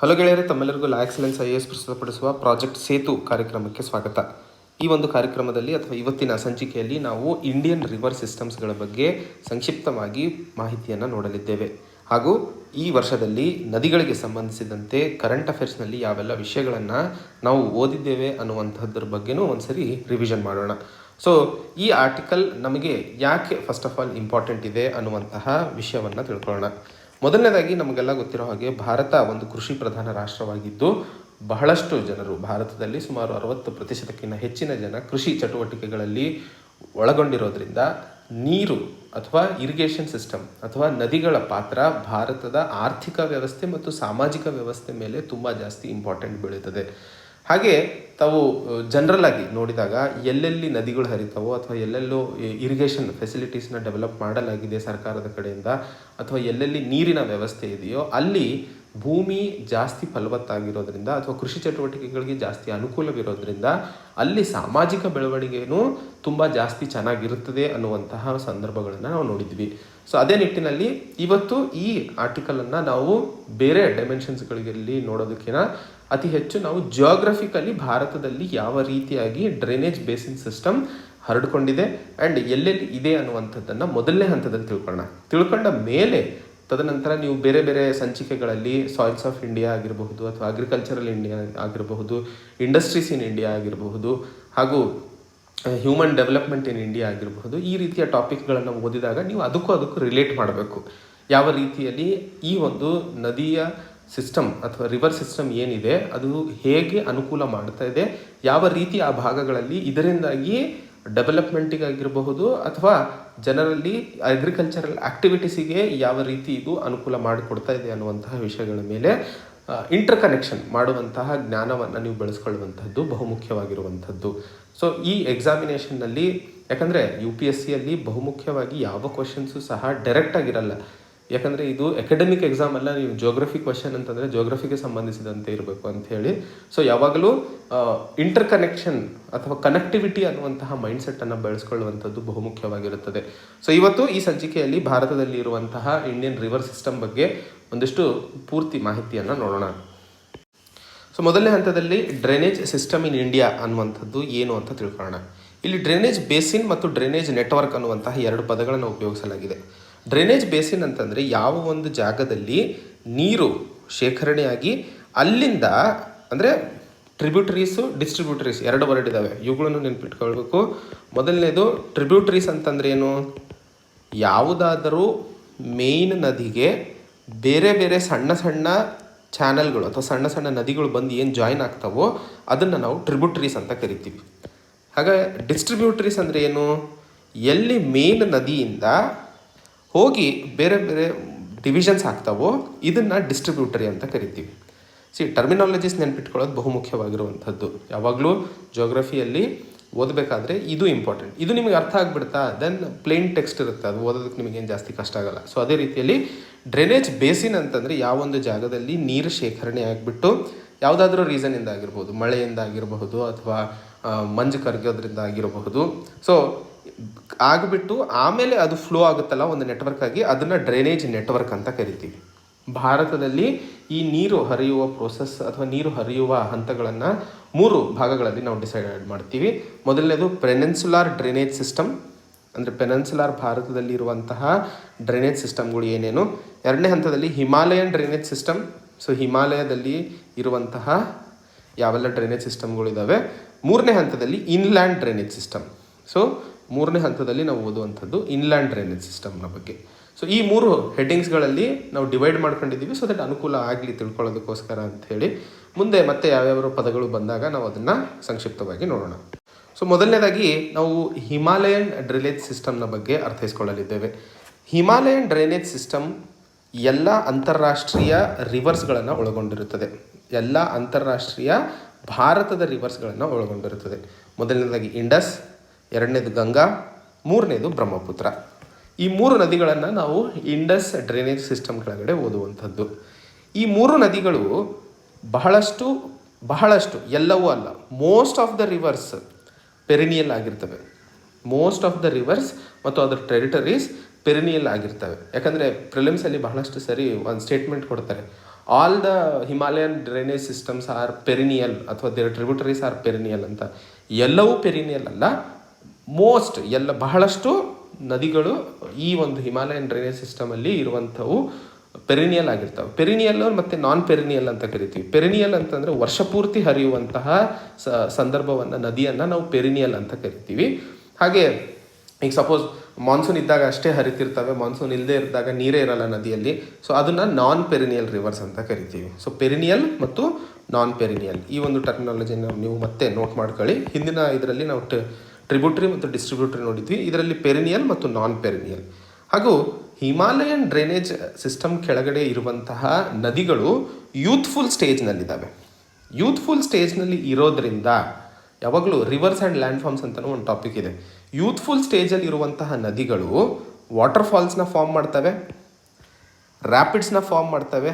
Hello ಗೆಳೆಯರೆ, ತಮ್ಮೆಲ್ಲರಿಗೂ ಲಾ excellence IAS ಪ್ರಸ್ತುತಪಡಿಸುವ ಪ್ರಾಜೆಕ್ಟ್ ಸೇತು ಕಾರ್ಯಕ್ರಮಕ್ಕೆ ಸ್ವಾಗತ. ಈ ಒಂದು ಕಾರ್ಯಕ್ರಮದಲ್ಲಿ ಅಥವಾ ಇವತ್ತಿನ ಸಂಚಿಕೆಯಲ್ಲಿ ನಾವು ಇಂಡಿಯನ್ ರಿವರ್ ಸಿಸ್ಟಮ್ಸ್ಗಳ ಬಗ್ಗೆ ಸಂಕ್ಷಿಪ್ತವಾಗಿ ಮಾಹಿತಿಯನ್ನು ನೋಡಲಿದ್ದೇವೆ. ಹಾಗೂ ಈ ವರ್ಷದಲ್ಲಿ ನದಿಗಳಿಗೆ ಸಂಬಂಧಿಸಿದಂತೆ ಕರೆಂಟ್ ಅಫೇರ್ಸ್ನಲ್ಲಿ ಯಾವೆಲ್ಲ ವಿಷಯಗಳನ್ನು ನಾವು ಓದಿದ್ದೇವೆ ಅನ್ನುವಂಥದ್ರ ಬಗ್ಗೆನೂ ಒಂದ್ಸರಿ ರಿವಿಷನ್ ಮಾಡೋಣ. ಸೊ ಈ ಆರ್ಟಿಕಲ್ ನಮಗೆ ಯಾಕೆ ಫಸ್ಟ್ ಆಫ್ ಆಲ್ ಇಂಪಾರ್ಟೆಂಟ್ ಇದೆ ಅನ್ನುವಂತಹ ವಿಷಯವನ್ನು ತಿಳ್ಕೊಳ್ಳೋಣ. ಮೊದಲನೇದಾಗಿ ನಮಗೆಲ್ಲ ಗೊತ್ತಿರೋ ಹಾಗೆ ಭಾರತ ಒಂದು ಕೃಷಿ ಪ್ರಧಾನ ರಾಷ್ಟ್ರವಾಗಿದ್ದು ಬಹಳಷ್ಟು ಜನರು, ಭಾರತದಲ್ಲಿ ಸುಮಾರು 60% ಹೆಚ್ಚಿನ ಜನ ಕೃಷಿ ಚಟುವಟಿಕೆಗಳಲ್ಲಿ ಒಳಗೊಂಡಿರೋದ್ರಿಂದ ನೀರು ಅಥವಾ ಇರಿಗೇಷನ್ ಸಿಸ್ಟಮ್ ಅಥವಾ ನದಿಗಳ ಪಾತ್ರ ಭಾರತದ ಆರ್ಥಿಕ ವ್ಯವಸ್ಥೆ ಮತ್ತು ಸಾಮಾಜಿಕ ವ್ಯವಸ್ಥೆ ಮೇಲೆ ತುಂಬ ಜಾಸ್ತಿ ಇಂಪಾರ್ಟೆಂಟ್ ಬೀಳುತ್ತದೆ. ಹಾಗೆ ತಾವು ಜನರಲ್ ಆಗಿ ನೋಡಿದಾಗ ಎಲ್ಲೆಲ್ಲಿ ನದಿಗಳು ಹರಿತಾವೋ ಅಥವಾ ಎಲ್ಲೆಲ್ಲೋ ಇರಿಗೇಷನ್ ಫೆಸಿಲಿಟೀಸ್ನ ಡೆವಲಪ್ ಮಾಡಲಾಗಿದೆ ಸರ್ಕಾರದ ಕಡೆಯಿಂದ ಅಥವಾ ಎಲ್ಲೆಲ್ಲಿ ನೀರಿನ ವ್ಯವಸ್ಥೆ ಇದೆಯೋ ಅಲ್ಲಿ ಭೂಮಿ ಜಾಸ್ತಿ ಫಲವತ್ತಾಗಿರೋದ್ರಿಂದ ಅಥವಾ ಕೃಷಿ ಚಟುವಟಿಕೆಗಳಿಗೆ ಜಾಸ್ತಿ ಅನುಕೂಲವಿರೋದ್ರಿಂದ ಅಲ್ಲಿ ಸಾಮಾಜಿಕ ಬೆಳವಣಿಗೆಯೂ ತುಂಬ ಜಾಸ್ತಿ ಚೆನ್ನಾಗಿರುತ್ತದೆ ಅನ್ನುವಂತಹ ಸಂದರ್ಭಗಳನ್ನು ನಾವು ನೋಡಿದ್ವಿ. ಸೊ ಅದೇ ನಿಟ್ಟಿನಲ್ಲಿ ಇವತ್ತು ಈ ಆರ್ಟಿಕಲನ್ನು ನಾವು ಬೇರೆ ಡೈಮೆನ್ಷನ್ಸ್ಗಳಲ್ಲಿ ನೋಡೋದಕ್ಕಿಂತ ಅತಿ ಹೆಚ್ಚು ನಾವು ಜಿಯೋಗ್ರಫಿಕಲಿ ಭಾರತದಲ್ಲಿ ಯಾವ ರೀತಿಯಾಗಿ ಡ್ರೈನೇಜ್ ಬೇಸಿನ್ ಸಿಸ್ಟಮ್ ಹರಡ್ಕೊಂಡಿದೆ ಆ್ಯಂಡ್ ಎಲ್ಲೆಲ್ಲಿ ಇದೆ ಅನ್ನುವಂಥದ್ದನ್ನು ಮೊದಲನೇ ಹಂತದಲ್ಲಿ ತಿಳ್ಕೊಂಡ ಮೇಲೆ ತದನಂತರ ನೀವು ಬೇರೆ ಬೇರೆ ಸಂಚಿಕೆಗಳಲ್ಲಿ ಸಾಯಿಲ್ಸ್ ಆಫ್ ಇಂಡಿಯಾ ಆಗಿರಬಹುದು ಅಥವಾ ಅಗ್ರಿಕಲ್ಚರಲ್ ಇಂಡಿಯಾ ಆಗಿರಬಹುದು, ಇಂಡಸ್ಟ್ರೀಸ್ ಇನ್ ಇಂಡಿಯಾ ಆಗಿರಬಹುದು ಹಾಗೂ ಹ್ಯೂಮನ್ ಡೆವಲಪ್ಮೆಂಟ್ ಇನ್ ಇಂಡಿಯಾ ಆಗಿರಬಹುದು, ಈ ರೀತಿಯ ಟಾಪಿಕ್ಗಳನ್ನು ಓದಿದಾಗ ನೀವು ಅದಕ್ಕೂ ರಿಲೇಟ್ ಮಾಡಬೇಕು. ಯಾವ ರೀತಿಯಲ್ಲಿ ಈ ಒಂದು ನದಿಯ ಸಿಸ್ಟಮ್ ಅಥವಾ ರಿವರ್ ಸಿಸ್ಟಮ್ ಏನಿದೆ ಅದು ಹೇಗೆ ಅನುಕೂಲ ಮಾಡ್ತಾ ಇದೆ, ಯಾವ ರೀತಿ ಆ ಭಾಗಗಳಲ್ಲಿ ಇದರಿಂದಾಗಿ ಡೆವಲಪ್ಮೆಂಟಿಗಾಗಿರಬಹುದು ಅಥವಾ ಜನರಲ್ಲಿ ಅಗ್ರಿಕಲ್ಚರಲ್ ಆ್ಯಕ್ಟಿವಿಟೀಸಿಗೆ ಯಾವ ರೀತಿ ಇದು ಅನುಕೂಲ ಮಾಡಿಕೊಡ್ತಾ ಇದೆ ಅನ್ನುವಂತಹ ವಿಷಯಗಳ ಮೇಲೆ ಇಂಟರ್ ಕನೆಕ್ಷನ್ ಮಾಡುವಂತಹ ಜ್ಞಾನವನ್ನು ನೀವು ಬೆಳೆಸ್ಕೊಳ್ಳುವಂಥದ್ದು ಬಹುಮುಖ್ಯವಾಗಿರುವಂಥದ್ದು. ಸೊ ಈ ಎಕ್ಸಾಮಿನೇಷನ್ನಲ್ಲಿ ಯಾಕಂದರೆ UPSCಯಲ್ಲಿ ಬಹುಮುಖ್ಯವಾಗಿ ಯಾವ ಕ್ವಶನ್ಸು ಸಹ ಡೈರೆಕ್ಟಾಗಿರಲ್ಲ. ಯಾಕಂದರೆ ಇದು ಅಕಾಡೆಮಿಕ್ ಎಕ್ಸಾಮ್ ಅಲ್ಲ, ನೀವು ಜೋಗ್ರಫಿ ಕ್ವಶನ್ ಅಂತಂದರೆ ಜೋಗ್ರಫಿಗೆ ಸಂಬಂಧಿಸಿದಂತೆ ಇರಬೇಕು ಅಂತ ಹೇಳಿ. ಸೊ ಯಾವಾಗಲೂ ಇಂಟರ್ ಕನೆಕ್ಷನ್ ಅಥವಾ ಕನೆಕ್ಟಿವಿಟಿ ಅನ್ನುವಂತಹ ಮೈಂಡ್ಸೆಟ್ಟನ್ನು ಬೆಳೆಸ್ಕೊಳ್ಳುವಂಥದ್ದು ಬಹುಮುಖ್ಯವಾಗಿರುತ್ತದೆ. ಸೊ ಇವತ್ತು ಈ ಸಂಚಿಕೆಯಲ್ಲಿ ಭಾರತದಲ್ಲಿ ಇರುವಂತಹ ಇಂಡಿಯನ್ ರಿವರ್ ಸಿಸ್ಟಮ್ ಬಗ್ಗೆ ಒಂದಿಷ್ಟು ಪೂರ್ತಿ ಮಾಹಿತಿಯನ್ನು ನೋಡೋಣ. ಸೊ ಮೊದಲನೇ ಹಂತದಲ್ಲಿ ಡ್ರೈನೇಜ್ ಸಿಸ್ಟಮ್ ಇನ್ ಇಂಡಿಯಾ ಅನ್ನುವಂಥದ್ದು ಏನು ಅಂತ ತಿಳ್ಕೊಳ್ಳೋಣ. ಇಲ್ಲಿ ಡ್ರೈನೇಜ್ ಬೇಸಿನ್ ಮತ್ತು ಡ್ರೈನೇಜ್ ನೆಟ್ವರ್ಕ್ ಅನ್ನುವಂತಹ ಎರಡು ಪದಗಳನ್ನು ಉಪಯೋಗಿಸಲಾಗಿದೆ. ಡ್ರೈನೇಜ್ ಬೇಸಿನ್ ಅಂತಂದರೆ ಯಾವ ಒಂದು ಜಾಗದಲ್ಲಿ ನೀರು ಶೇಖರಣೆಯಾಗಿ ಅಲ್ಲಿಂದ ಅಂದರೆ ಟ್ರಿಬ್ಯೂಟರೀಸು ಡಿಸ್ಟ್ರಿಬ್ಯೂಟರೀಸ್ ಎರಡು ವರ್ಡ್ ಇದ್ದಾವೆ, ಇವುಗಳನ್ನು ನೆನಪಿಟ್ಕೊಳ್ಬೇಕು. ಮೊದಲನೇದು ಟ್ರಿಬ್ಯೂಟರೀಸ್ ಅಂತಂದ್ರೆ ಏನು, ಯಾವುದಾದರೂ ಮೇಯ್ನ್ ನದಿಗೆ ಬೇರೆ ಬೇರೆ ಸಣ್ಣ ಸಣ್ಣ ಚಾನಲ್ಗಳು ಅಥವಾ ಸಣ್ಣ ಸಣ್ಣ ನದಿಗಳು ಬಂದು ಏನು ಜಾಯಿನ್ ಆಗ್ತಾವೋ ಅದನ್ನು ನಾವು ಟ್ರಿಬ್ಯೂಟರೀಸ್ ಅಂತ ಕರಿತೀವಿ. ಹಾಗೆ ಡಿಸ್ಟ್ರಿಬ್ಯೂಟರೀಸ್ ಅಂದರೆ ಏನು, ಎಲ್ಲಿ ಮೇನ್ ನದಿಯಿಂದ ಹೋಗಿ ಬೇರೆ ಬೇರೆ ಡಿವಿಷನ್ಸ್ ಆಗ್ತಾವೋ ಇದನ್ನು ಡಿಸ್ಟ್ರಿಬ್ಯೂಟರಿ ಅಂತ ಕರಿತೀವಿ. ಟರ್ಮಿನಾಲಜೀಸ್ ನೆನಪಿಟ್ಕೊಳ್ಳೋದು ಬಹುಮುಖ್ಯವಾಗಿರುವಂಥದ್ದು. ಯಾವಾಗಲೂ ಜೋಗ್ರಫಿಯಲ್ಲಿ ಓದಬೇಕಾದ್ರೆ ಇದು ಇಂಪಾರ್ಟೆಂಟ್. ಇದು ನಿಮಗೆ ಅರ್ಥ ಆಗಿಬಿಡ್ತಾ ದೆನ್ ಪ್ಲೇನ್ ಟೆಕ್ಸ್ಟ್ ಇರುತ್ತೆ, ಅದು ಓದೋದಕ್ಕೆ ನಿಮಗೇನು ಜಾಸ್ತಿ ಕಷ್ಟ ಆಗಲ್ಲ. ಸೊ ಅದೇ ರೀತಿಯಲ್ಲಿ ಡ್ರೈನೇಜ್ ಬೇಸಿನ್ ಅಂತಂದರೆ ಯಾವೊಂದು ಜಾಗದಲ್ಲಿ ನೀರು ಶೇಖರಣೆ ಆಗಿಬಿಟ್ಟು ಯಾವುದಾದ್ರೂ ರೀಸನಿಂದ ಆಗಿರ್ಬೋದು, ಮಳೆಯಿಂದ ಆಗಿರಬಹುದು ಅಥವಾ ಮಂಜು ಕರಗೋದ್ರಿಂದ ಆಗಿರಬಹುದು, ಸೊ ಆಗಿಬಿಟ್ಟು ಆಮೇಲೆ ಅದು ಫ್ಲೋ ಆಗುತ್ತಲ್ಲ ಒಂದು ನೆಟ್ವರ್ಕ್ ಆಗಿ, ಅದನ್ನು ಡ್ರೈನೇಜ್ ನೆಟ್ವರ್ಕ್ ಅಂತ ಕರಿತೀವಿ. ಭಾರತದಲ್ಲಿ ಈ ನೀರು ಹರಿಯುವ ಪ್ರೋಸೆಸ್ ಅಥವಾ ನೀರು ಹರಿಯುವ ಹಂತಗಳನ್ನು 3 ಭಾಗಗಳಲ್ಲಿ ನಾವು ಡಿಸೈಡ್ ಮಾಡ್ತೀವಿ. ಮೊದಲನೇದು ಪೆನಿನ್ಸುಲಾರ್ ಡ್ರೈನೇಜ್ ಸಿಸ್ಟಮ್, ಅಂದರೆ ಪೆನಿನ್ಸುಲಾರ್ ಭಾರತದಲ್ಲಿ ಇರುವಂತಹ ಡ್ರೈನೇಜ್ ಸಿಸ್ಟಮ್ಗಳು ಏನೇನು. ಎರಡನೇ ಹಂತದಲ್ಲಿ ಹಿಮಾಲಯನ್ ಡ್ರೈನೇಜ್ ಸಿಸ್ಟಮ್, ಸೊ ಹಿಮಾಲಯದಲ್ಲಿ ಇರುವಂತಹ ಯಾವೆಲ್ಲ ಡ್ರೈನೇಜ್ ಸಿಸ್ಟಮ್ಗಳಿದ್ದಾವೆ. ಮೂರನೇ ಹಂತದಲ್ಲಿ ಇನ್ಲ್ಯಾಂಡ್ ಡ್ರೈನೇಜ್ ಸಿಸ್ಟಮ್. ಸೊ ಮೂರನೇ ಹಂತದಲ್ಲಿ ನಾವು ಓದುವಂಥದ್ದು ಇನ್ಲ್ಯಾಂಡ್ ಡ್ರೈನೇಜ್ ಸಿಸ್ಟಮ್ನ ಬಗ್ಗೆ. ಸೊ ಈ 3 ಹೆಡ್ಡಿಂಗ್ಸ್ಗಳಲ್ಲಿ ನಾವು ಡಿವೈಡ್ ಮಾಡ್ಕೊಂಡಿದ್ದೀವಿ, ಸೊ ದಟ್ ಅನುಕೂಲ ಆಗಲಿ ತಿಳ್ಕೊಳ್ಳೋದಕ್ಕೋಸ್ಕರ ಅಂಥೇಳಿ. ಮುಂದೆ ಮತ್ತೆ ಯಾವ್ಯಾವ ಪದಗಳು ಬಂದಾಗ ನಾವು ಅದನ್ನು ಸಂಕ್ಷಿಪ್ತವಾಗಿ ನೋಡೋಣ. ಸೊ ಮೊದಲನೇದಾಗಿ ನಾವು ಹಿಮಾಲಯನ್ ಡ್ರೈನೇಜ್ ಸಿಸ್ಟಮ್ನ ಬಗ್ಗೆ ಅರ್ಥೈಸ್ಕೊಳ್ಳಲಿದ್ದೇವೆ. ಹಿಮಾಲಯನ್ ಡ್ರೈನೇಜ್ ಸಿಸ್ಟಮ್ ಎಲ್ಲ ಅಂತಾರಾಷ್ಟ್ರೀಯ ರಿವರ್ಸ್ಗಳನ್ನು ಒಳಗೊಂಡಿರುತ್ತದೆ. ಎಲ್ಲ ಅಂತಾರಾಷ್ಟ್ರೀಯ ಭಾರತದ ರಿವರ್ಸ್ಗಳನ್ನು ಒಳಗೊಂಡಿರುತ್ತದೆ. ಮೊದಲನೇದಾಗಿ ಇಂಡಸ್, ಎರಡನೇದು ಗಂಗಾ, ಮೂರನೇದು ಬ್ರಹ್ಮಪುತ್ರ. ಈ 3 ನದಿಗಳನ್ನು ನಾವು ಇಂಡಸ್ ಡ್ರೈನೇಜ್ ಸಿಸ್ಟಮ್ ಕೆಳಗಡೆ ಓದುವಂಥದ್ದು. ಈ 3 ನದಿಗಳು ಬಹಳಷ್ಟು ಎಲ್ಲವೂ ಅಲ್ಲ, most of the rivers perennial ಆಗಿರ್ತವೆ. ಮೋಸ್ಟ್ ಆಫ್ ದ ರಿವರ್ಸ್ ಮತ್ತು ಅದರ ಟೆರಿಟರೀಸ್ ಪೆರಿನಿಯಲ್ ಆಗಿರ್ತವೆ. ಯಾಕಂದರೆ ಪ್ರಿಲಿಮ್ಸಲ್ಲಿ ಬಹಳಷ್ಟು ಸರಿ ಒಂದು ಸ್ಟೇಟ್ಮೆಂಟ್ ಕೊಡ್ತಾರೆ, all the Himalayan drainage systems are perennial ಅಥವಾ ದೇರ್ ಟ್ರಿಬ್ಯೂಟರೀಸ್ ಆರ್ ಪೆರಿನಿಯಲ್ ಅಂತ. ಎಲ್ಲವೂ ಪೆರಿನಿಯಲ್ ಅಲ್ಲ, ಬಹಳಷ್ಟು ನದಿಗಳು ಈ ಒಂದು ಹಿಮಾಲಯನ್ ಡ್ರೈನೇಜ್ ಸಿಸ್ಟಮಲ್ಲಿ ಇರುವಂಥವು ಪೆರಿನಿಯಲ್ ಆಗಿರ್ತವೆ. ಪೆರಿನಿಯಲ್ ಮತ್ತು ನಾನ್ ಪೆರಿನಿಯಲ್ ಅಂತ ಕರಿತೀವಿ. ಪೆರಿನಿಯಲ್ ಅಂತಂದರೆ ವರ್ಷಪೂರ್ತಿ ಹರಿಯುವಂತಹ ಸಂದರ್ಭವನ್ನು, ನದಿಯನ್ನು ನಾವು ಪೆರಿನಿಯಲ್ ಅಂತ ಕರಿತೀವಿ. ಹಾಗೆ ಈಗ ಸಪೋಸ್ ಮಾನ್ಸೂನ್ ಇದ್ದಾಗ ಅಷ್ಟೇ ಹರಿತಿರ್ತವೆ, ಮಾನ್ಸೂನ್ ಇಲ್ಲದೆ ಇದ್ದಾಗ ನೀರೇ ಇರಲ್ಲ ನದಿಯಲ್ಲಿ. ಸೊ ಅದನ್ನು ನಾನ್ ಪೆರಿನಿಯಲ್ ರಿವರ್ಸ್ ಅಂತ ಕರಿತೀವಿ. ಸೊ ಪೆರಿನಿಯಲ್ ಮತ್ತು ನಾನ್ ಪೆರಿನಿಯಲ್ ಈ ಒಂದು ಟರ್ಮಿನಾಲಜಿನ ನೀವು ಮತ್ತೆ ನೋಟ್ ಮಾಡ್ಕೊಳ್ಳಿ. ಹಿಂದಿನ ಇದರಲ್ಲಿ ನಾವು ಟ್ರಿಬ್ಯೂಟರಿ ಮತ್ತು ಡಿಸ್ಟ್ರಿಬ್ಯೂಟರಿ ನೋಡಿದ್ವಿ. ಇದರಲ್ಲಿ ಪೆರಿನಿಯಲ್ ಮತ್ತು ನಾನ್ ಪೆರಿನಿಯಲ್. ಹಾಗೂ ಹಿಮಾಲಯನ್ ಡ್ರೈನೇಜ್ ಸಿಸ್ಟಮ್ ಕೆಳಗಡೆ ಇರುವಂತಹ ನದಿಗಳು ಯೂತ್ಫುಲ್ ಸ್ಟೇಜ್ನಲ್ಲಿದ್ದಾವೆ. ಯೂತ್ಫುಲ್ ಸ್ಟೇಜ್ನಲ್ಲಿ ಇರೋದರಿಂದ ಯಾವಾಗಲೂ ರಿವರ್ಸ್ ಆ್ಯಂಡ್ ಲ್ಯಾಂಡ್ ಫಾರ್ಮ್ಸ್ ಅಂತಲೂ ಒಂದು ಟಾಪಿಕ್ ಇದೆ. ಯೂತ್ಫುಲ್ ಸ್ಟೇಜಲ್ಲಿ ಇರುವಂತಹ ನದಿಗಳು ವಾಟರ್ ಫಾಲ್ಸ್ನ ಫಾರ್ಮ್ ಮಾಡ್ತವೆ, ರ್ಯಾಪಿಡ್ಸ್ನ ಫಾರ್ಮ್ ಮಾಡ್ತವೆ,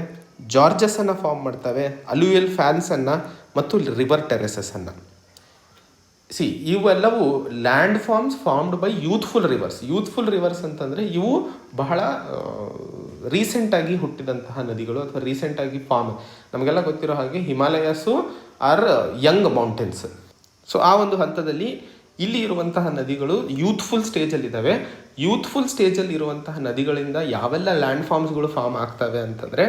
ಜಾರ್ಜಸನ್ನು ಫಾರ್ಮ್ ಮಾಡ್ತವೆ, ಅಲ್ಯೂಯಲ್ ಫ್ಯಾನ್ಸನ್ನು ಮತ್ತು ರಿವರ್ ಟೆರೆಸಸನ್ನು. ಇವೆಲ್ಲವೂ land formed by youthful rivers. Youthful rivers ಅಂತಂದರೆ ಇವು ಬಹಳ ರೀಸೆಂಟಾಗಿ ಹುಟ್ಟಿದಂತಹ ನದಿಗಳು ಅಥವಾ ರೀಸೆಂಟಾಗಿ ಫಾರ್ಮ್. ನಮಗೆಲ್ಲ ಗೊತ್ತಿರೋ ಹಾಗೆ ಹಿಮಾಲಯಸು ಆರ್ ಯಂಗ್ ಮೌಂಟೇನ್ಸ್. ಸೊ ಆ ಒಂದು ಹಂತದಲ್ಲಿ ಇಲ್ಲಿ ಇರುವಂತಹ ನದಿಗಳು ಯೂತ್ಫುಲ್ ಸ್ಟೇಜಲ್ಲಿದ್ದಾವೆ. ಯೂತ್ಫುಲ್ ಸ್ಟೇಜಲ್ಲಿ ಇರುವಂತಹ ನದಿಗಳಿಂದ ಯಾವೆಲ್ಲ ಲ್ಯಾಂಡ್ ಫಾರ್ಮ್ಸ್ಗಳು ಫಾರ್ಮ್ ಆಗ್ತವೆ ಅಂತಂದರೆ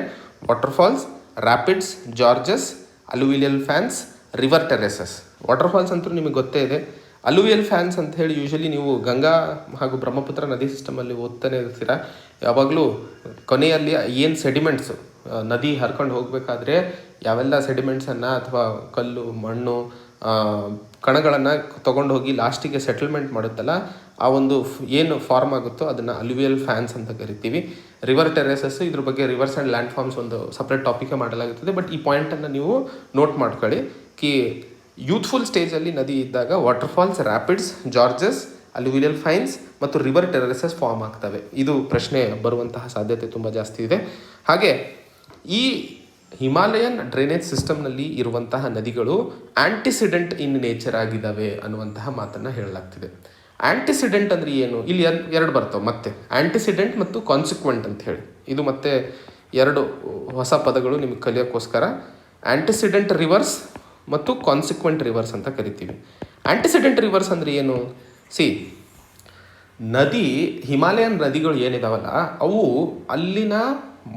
waterfalls, rapids, gorges, alluvial fans, river terraces. Waterfalls ಅಂತೂ ನಿಮಗೆ ಗೊತ್ತೇ ಇದೆ. ಅಲುವಿಯಲ್ ಫ್ಯಾನ್ಸ್ ಅಂತ ಹೇಳಿ ಯೂಶಲಿ ನೀವು ಗಂಗಾ ಹಾಗೂ ಬ್ರಹ್ಮಪುತ್ರ ನದಿ ಸಿಸ್ಟಮಲ್ಲಿ ಓದ್ತಾನೆ ಇರ್ತೀರ. ಯಾವಾಗಲೂ ಕೊನೆಯಲ್ಲಿ ಏನು ಸೆಡಿಮೆಂಟ್ಸು ನದಿ ಹರ್ಕೊಂಡು ಹೋಗಬೇಕಾದ್ರೆ ಯಾವೆಲ್ಲ ಸೆಡಿಮೆಂಟ್ಸನ್ನು ಅಥವಾ ಕಲ್ಲು, ಮಣ್ಣು, ಕಣಗಳನ್ನು ತೊಗೊಂಡು ಹೋಗಿ ಲಾಸ್ಟಿಗೆ ಸೆಟಲ್ಮೆಂಟ್ ಮಾಡುತ್ತಲ್ಲ, ಆ ಒಂದು ಏನು ಫಾರ್ಮ್ ಆಗುತ್ತೋ ಅದನ್ನು ಅಲ್ಯೂವಿಯಲ್ ಫ್ಯಾನ್ಸ್ ಅಂತ ಕರಿತೀವಿ. ರಿವರ್ ಟೆರೆಸಸ್, ಇದ್ರ ಬಗ್ಗೆ ರಿವರ್ಸ್ ಆ್ಯಂಡ್ ಲ್ಯಾಂಡ್ ಫಾರ್ಮ್ಸ್ ಒಂದು ಸಪ್ರೇಟ್ ಟಾಪಿಕೇ ಮಾಡಲಾಗುತ್ತದೆ. ಬಟ್ ಈ ಪಾಯಿಂಟನ್ನು ನೀವು ನೋಟ್ ಮಾಡ್ಕೊಳ್ಳಿ ಕಿ ಯೂತ್ಫುಲ್ ಸ್ಟೇಜಲ್ಲಿ ನದಿ ಇದ್ದಾಗ ವಾಟರ್ ಫಾಲ್ಸ್, ರ್ಯಾಪಿಡ್ಸ್, ಜಾರ್ಜಸ್, ಅಲ್ಯೂವಿಯಲ್ ಫೈನ್ಸ್ ಮತ್ತು ರಿವರ್ ಟೆರೆಸಸ್ ಫಾರ್ಮ್ ಆಗ್ತವೆ. ಇದು ಪ್ರಶ್ನೆ ಬರುವಂತಹ ಸಾಧ್ಯತೆ ತುಂಬ ಜಾಸ್ತಿ ಇದೆ. ಹಾಗೆ ಈ ಹಿಮಾಲಯನ್ ಡ್ರೈನೇಜ್ ಸಿಸ್ಟಮ್ನಲ್ಲಿ ಇರುವಂತಹ ನದಿಗಳು ಆ್ಯಂಟಿಸಿಡೆಂಟ್ ಇನ್ ನೇಚರ್ ಆಗಿದ್ದಾವೆ ಅನ್ನುವಂತಹ ಮಾತನ್ನು ಹೇಳಲಾಗ್ತಿದೆ. ಆ್ಯಂಟಿಸಿಡೆಂಟ್ ಅಂದರೆ ಏನು? ಇಲ್ಲಿ ಎರಡು ಬರ್ತವೆ ಮತ್ತೆ, ಆ್ಯಂಟಿಸಿಡೆಂಟ್ ಮತ್ತು ಕಾನ್ಸಿಕ್ವೆಂಟ್ ಅಂತ ಹೇಳಿ. ಇದು ಮತ್ತೆ ಎರಡು ಹೊಸ ಪದಗಳು ನಿಮಗೆ ಕಲಿಯೋಕ್ಕೋಸ್ಕರ. ಆ್ಯಂಟಿಸಿಡೆಂಟ್ ರಿವರ್ಸ್ ಮತ್ತು ಕಾನ್ಸಿಕ್ವೆಂಟ್ ರಿವರ್ಸ್ ಅಂತ ಕರಿತೀವಿ. ಆ್ಯಂಟಿಸಿಡೆಂಟ್ ರಿವರ್ಸ್ ಅಂದರೆ ಏನು? ನದಿ, ಹಿಮಾಲಯನ್ ನದಿಗಳು ಏನಿದಾವಲ್ಲ ಅವು ಅಲ್ಲಿನ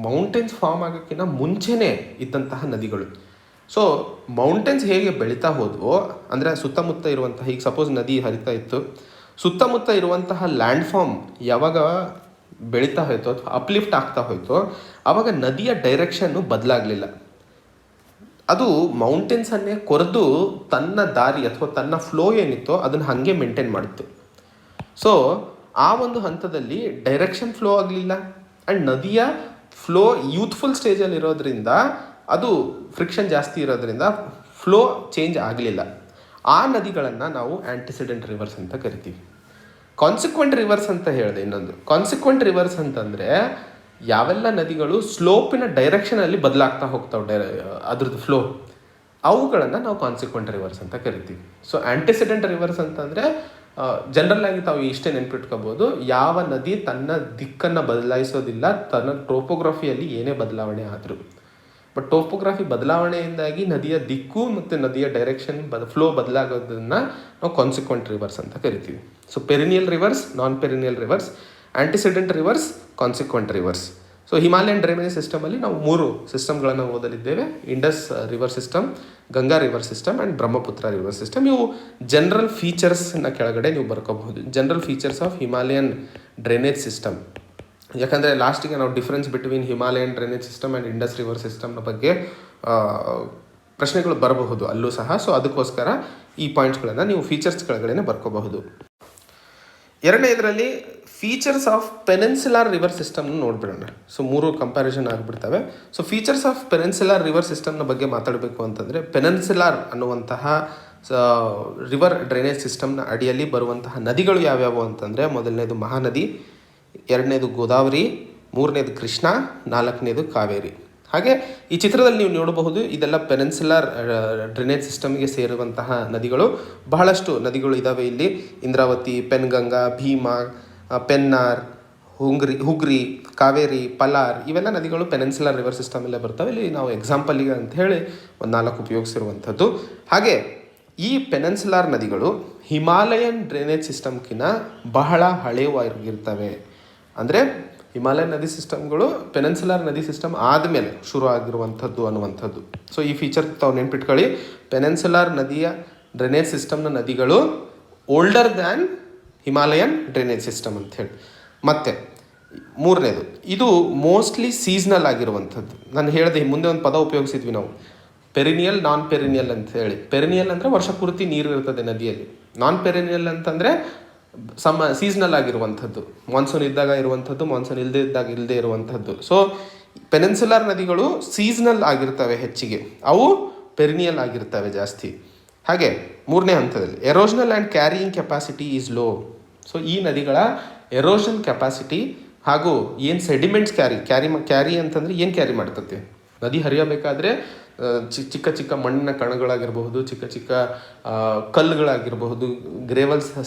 ಮೌಂಟೇನ್ಸ್ ಫಾರ್ಮ್ ಆಗೋಕ್ಕಿಂತ ಮುಂಚೆನೇ ಇದ್ದಂತಹ ನದಿಗಳು. ಸೊ ಮೌಂಟೇನ್ಸ್ ಹೇಗೆ ಬೆಳೀತಾ ಹೋದ್ವೋ, ಅಂದರೆ ಸುತ್ತಮುತ್ತ ಇರುವಂತಹ, ಈಗ ಸಪೋಸ್ ನದಿ ಹರಿತಾ ಇತ್ತು, ಸುತ್ತಮುತ್ತ ಇರುವಂತಹ ಲ್ಯಾಂಡ್ ಫಾರ್ಮ್ ಯಾವಾಗ ಬೆಳೀತಾ ಹೋಯ್ತೋ ಅಥವಾ ಅಪ್ಲಿಫ್ಟ್ ಆಗ್ತಾ ಹೋಯ್ತೋ ಆವಾಗ ನದಿಯ ಡೈರೆಕ್ಷನ್ನು ಬದಲಾಗಲಿಲ್ಲ. ಅದು ಮೌಂಟೇನ್ಸನ್ನೇ ಕೊರೆದು ತನ್ನ ದಾರಿ ಅಥವಾ ತನ್ನ ಫ್ಲೋ ಏನಿತ್ತೋ ಅದನ್ನು ಹಾಗೆ ಮೇಂಟೈನ್ ಮಾಡಿತ್ತು. ಸೊ ಆ ಒಂದು ಹಂತದಲ್ಲಿ ಡೈರೆಕ್ಷನ್ ಫ್ಲೋ ಆಗಲಿಲ್ಲ. ಆ್ಯಂಡ್ ನದಿಯ ಫ್ಲೋ ಯೂತ್ಫುಲ್ ಸ್ಟೇಜಲ್ಲಿ ಇರೋದ್ರಿಂದ ಅದು ಫ್ರಿಕ್ಷನ್ ಜಾಸ್ತಿ ಇರೋದ್ರಿಂದ ಫ್ಲೋ ಚೇಂಜ್ ಆಗಲಿಲ್ಲ. ಆ ನದಿಗಳನ್ನು ನಾವು ಆ್ಯಂಟಿಸಿಡೆಂಟ್ ರಿವರ್ಸ್ ಅಂತ ಕರಿತೀವಿ. ಕಾನ್ಸಿಕ್ವೆಂಟ್ ರಿವರ್ಸ್ ಅಂತ ಹೇಳಿದೆ ಇನ್ನೊಂದು. ಕಾನ್ಸಿಕ್ವೆಂಟ್ ರಿವರ್ಸ್ ಅಂತಂದರೆ ಯಾವೆಲ್ಲ ನದಿಗಳು ಸ್ಲೋಪಿನ ಡೈರೆಕ್ಷನಲ್ಲಿ ಬದಲಾಗ್ತಾ ಹೋಗ್ತಾವೆ, ಅದ್ರದ್ದು ಫ್ಲೋ, ಅವುಗಳನ್ನು ನಾವು ಕಾನ್ಸಿಕ್ವೆಂಟ್ ರಿವರ್ಸ್ ಅಂತ ಕರಿತೀವಿ. ಸೊ ಆ್ಯಂಟಿಸಿಡೆಂಟ್ ರಿವರ್ಸ್ ಅಂತಂದರೆ ಜನರಲ್ ಆಗಿ ತಾವು ಇಷ್ಟೇ ನೆನ್ಪಿಟ್ಕೋಬೋದು, ಯಾವ ನದಿ ತನ್ನ ದಿಕ್ಕನ್ನು ಬದಲಾಯಿಸೋದಿಲ್ಲ ತನ್ನ ಟೋಪೋಗ್ರಫಿಯಲ್ಲಿ ಏನೇ ಬದಲಾವಣೆ ಆದರೂ. ಬಟ್ ಟೋಪೋಗ್ರಫಿ ಬದಲಾವಣೆಯಿಂದಾಗಿ ನದಿಯ ದಿಕ್ಕು ಮತ್ತು ನದಿಯ ಡೈರೆಕ್ಷನ್ ಫ್ಲೋ ಬದಲಾಗೋದನ್ನು ನಾವು ಕಾನ್ಸಿಕ್ವೆಂಟ್ ರಿವರ್ಸ್ ಅಂತ ಕರಿತೀವಿ. So perennial rivers, non perennial rivers, antecedent rivers, consequent rivers. So Himalayan drainage ಸಿಸ್ಟಮಲ್ಲಿ ನಾವು 3 ಸಿಸ್ಟಮ್ಗಳನ್ನು ಓದಲಿದ್ದೇವೆ. Indus river system, Ganga river system and Brahmaputra river system. ಇವು ಜನರಲ್ ಫೀಚರ್ಸ್ನ ಕೆಳಗಡೆ ನೀವು ಬರ್ಕೋಬಹುದು, general features of Himalayan drainage system. ಯಾಕಂದರೆ ಲಾಸ್ಟಿಗೆ ನಾವು difference between Himalayan drainage system and Indus river ಸಿಸ್ಟಮ್ನ ಬಗ್ಗೆ ಪ್ರಶ್ನೆಗಳು ಬರಬಹುದು ಅಲ್ಲೂ ಸಹ. ಸೊ ಅದಕ್ಕೋಸ್ಕರ ಈ ಪಾಯಿಂಟ್ಸ್ಗಳನ್ನು ನೀವು ಫೀಚರ್ಸ್ ಕೆಳಗಡೆ ಬರ್ಕೋಬಹುದು. ಎರಡನೇದರಲ್ಲಿ ಫೀಚರ್ಸ್ ಆಫ್ ಪೆನಿನ್ಸುಲಾರ್ ರಿವರ್ ಸಿಸ್ಟಮ್ನ ನೋಡ್ಬಿಡೋಣ. ಸೊ 3 ಕಂಪ್ಯಾರಿಸನ್ ಆಗಿಬಿಡ್ತವೆ. So features of peninsular river ಸಿಸ್ಟಮ್ನ ಬಗ್ಗೆ ಮಾತಾಡಬೇಕು ಅಂತಂದರೆ, ಪೆನಿನ್ಸುಲಾರ್ ಅನ್ನುವಂತಹ ರಿವರ್ ಡ್ರೈನೇಜ್ ಸಿಸ್ಟಮ್ನ ಅಡಿಯಲ್ಲಿ ಬರುವಂತಹ ನದಿಗಳು ಯಾವ್ಯಾವು ಅಂತಂದರೆ, ಮೊದಲನೇದು ಮಹಾನದಿ, ಎರಡನೇದು ಗೋದಾವರಿ, ಮೂರನೇದು ಕೃಷ್ಣ, ನಾಲ್ಕನೇದು ಕಾವೇರಿ. ಹಾಗೆ ಈ ಚಿತ್ರದಲ್ಲಿ ನೀವು ನೋಡಬಹುದು, ಇದೆಲ್ಲ ಪೆನಿನ್ಸುಲಾರ್ ಡ್ರೈನೇಜ್ ಸಿಸ್ಟಮ್ಗೆ ಸೇರುವಂತಹ ನದಿಗಳು. ಬಹಳಷ್ಟು ನದಿಗಳು ಇದ್ದಾವೆ ಇಲ್ಲಿ. ಇಂದ್ರಾವತಿ, ಪೆನ್ಗಂಗಾ, ಭೀಮಾ, ಪೆನ್ನಾರ್, ಹುಗ್ರಿ, ಕಾವೇರಿ, ಪಲಾರ್ ಇವೆಲ್ಲ ನದಿಗಳು ಪೆನಿನ್ಸುಲರ್ ರಿವರ್ ಸಿಸ್ಟಮಲ್ಲೇ ಬರ್ತವೆ. ಇಲ್ಲಿ ನಾವು ಎಕ್ಸಾಂಪಲಿಗೆ ಅಂತ ಹೇಳಿ ಒಂದು 4 ಉಪಯೋಗಿಸಿರುವಂಥದ್ದು. ಹಾಗೆ ಈ ಪೆನಿನ್ಸುಲಾರ್ ನದಿಗಳು ಹಿಮಾಲಯನ್ ಡ್ರೈನೇಜ್ ಸಿಸ್ಟಮ್ಕಿಂತ ಬಹಳ ಹಳೆಯವಾಗಿರ್ತವೆ. ಅಂದರೆ ಹಿಮಾಲಯನ್ ನದಿ ಸಿಸ್ಟಮ್ಗಳು ಪೆನಿನ್ಸುಲಾರ್ ನದಿ ಸಿಸ್ಟಮ್ ಆದಮೇಲೆ ಶುರು ಆಗಿರುವಂಥದ್ದು ಅನ್ನುವಂಥದ್ದು. ಸೊ ಈ ಫೀಚರ್ ತಾವು ನೆನ್ಪಿಟ್ಕೊಳ್ಳಿ. ಪೆನಿನ್ಸುಲಾರ್ ನದಿಯ ಡ್ರೈನೇಜ್ ಸಿಸ್ಟಮ್ನ ನದಿಗಳು older than Himalayan drainage system ಅಂಥೇಳಿ. ಮತ್ತು ಮೂರನೇದು, ಇದು ಮೋಸ್ಟ್ಲಿ ಸೀಸ್ನಲ್ ಆಗಿರುವಂಥದ್ದು. ನಾನು ಹೇಳಿದೆ ಮುಂದೆ ಒಂದು ಪದ ಉಪಯೋಗಿಸಿದ್ವಿ ನಾವು, ಪೆರಿನಿಯಲ್, ನಾನ್ ಪೆರಿನಿಯಲ್ ಅಂತ ಹೇಳಿ. ಪೆರಿನಿಯಲ್ ಅಂದರೆ ವರ್ಷ ಪೂರ್ತಿ ನೀರು ಇರ್ತದೆ ನದಿಯಲ್ಲಿ. ನಾನ್ ಪೆರಿನಿಯಲ್ ಅಂತಂದರೆ ಸೀಸ್ನಲ್ ಆಗಿರುವಂಥದ್ದು, ಮಾನ್ಸೂನ್ ಇದ್ದಾಗ ಇರುವಂಥದ್ದು, ಮಾನ್ಸೂನ್ ಇಲ್ಲದೆ ಇದ್ದಾಗ ಇಲ್ಲದೆ ಇರುವಂಥದ್ದು. ಸೊ ಪೆನಿನ್ಸುಲಾರ್ ನದಿಗಳು ಸೀಸ್ನಲ್ ಆಗಿರ್ತವೆ ಹೆಚ್ಚಿಗೆ, ಅವು ಪೆರಿನಿಯಲ್ ಆಗಿರ್ತವೆ ಜಾಸ್ತಿ. ಹಾಗೆ ಮೂರನೇ ಹಂತದಲ್ಲಿ erosional and carrying capacity is low. So ಈ ನದಿಗಳ ಎರೋಷನ್ ಕೆಪಾಸಿಟಿ ಹಾಗೂ ಏನು ಸೆಡಿಮೆಂಟ್ಸ್ ಕ್ಯಾರಿ ಅಂತಂದರೆ ಏನು ಕ್ಯಾರಿ ಮಾಡ್ತದೆ, ನದಿ ಹರಿಯಬೇಕಾದ್ರೆ ಚಿಕ್ಕ ಚಿಕ್ಕ ಮಣ್ಣಿನ ಕಣಗಳಾಗಿರಬಹುದು, ಚಿಕ್ಕ ಚಿಕ್ಕ ಕಲ್ಲುಗಳಾಗಿರಬಹುದು,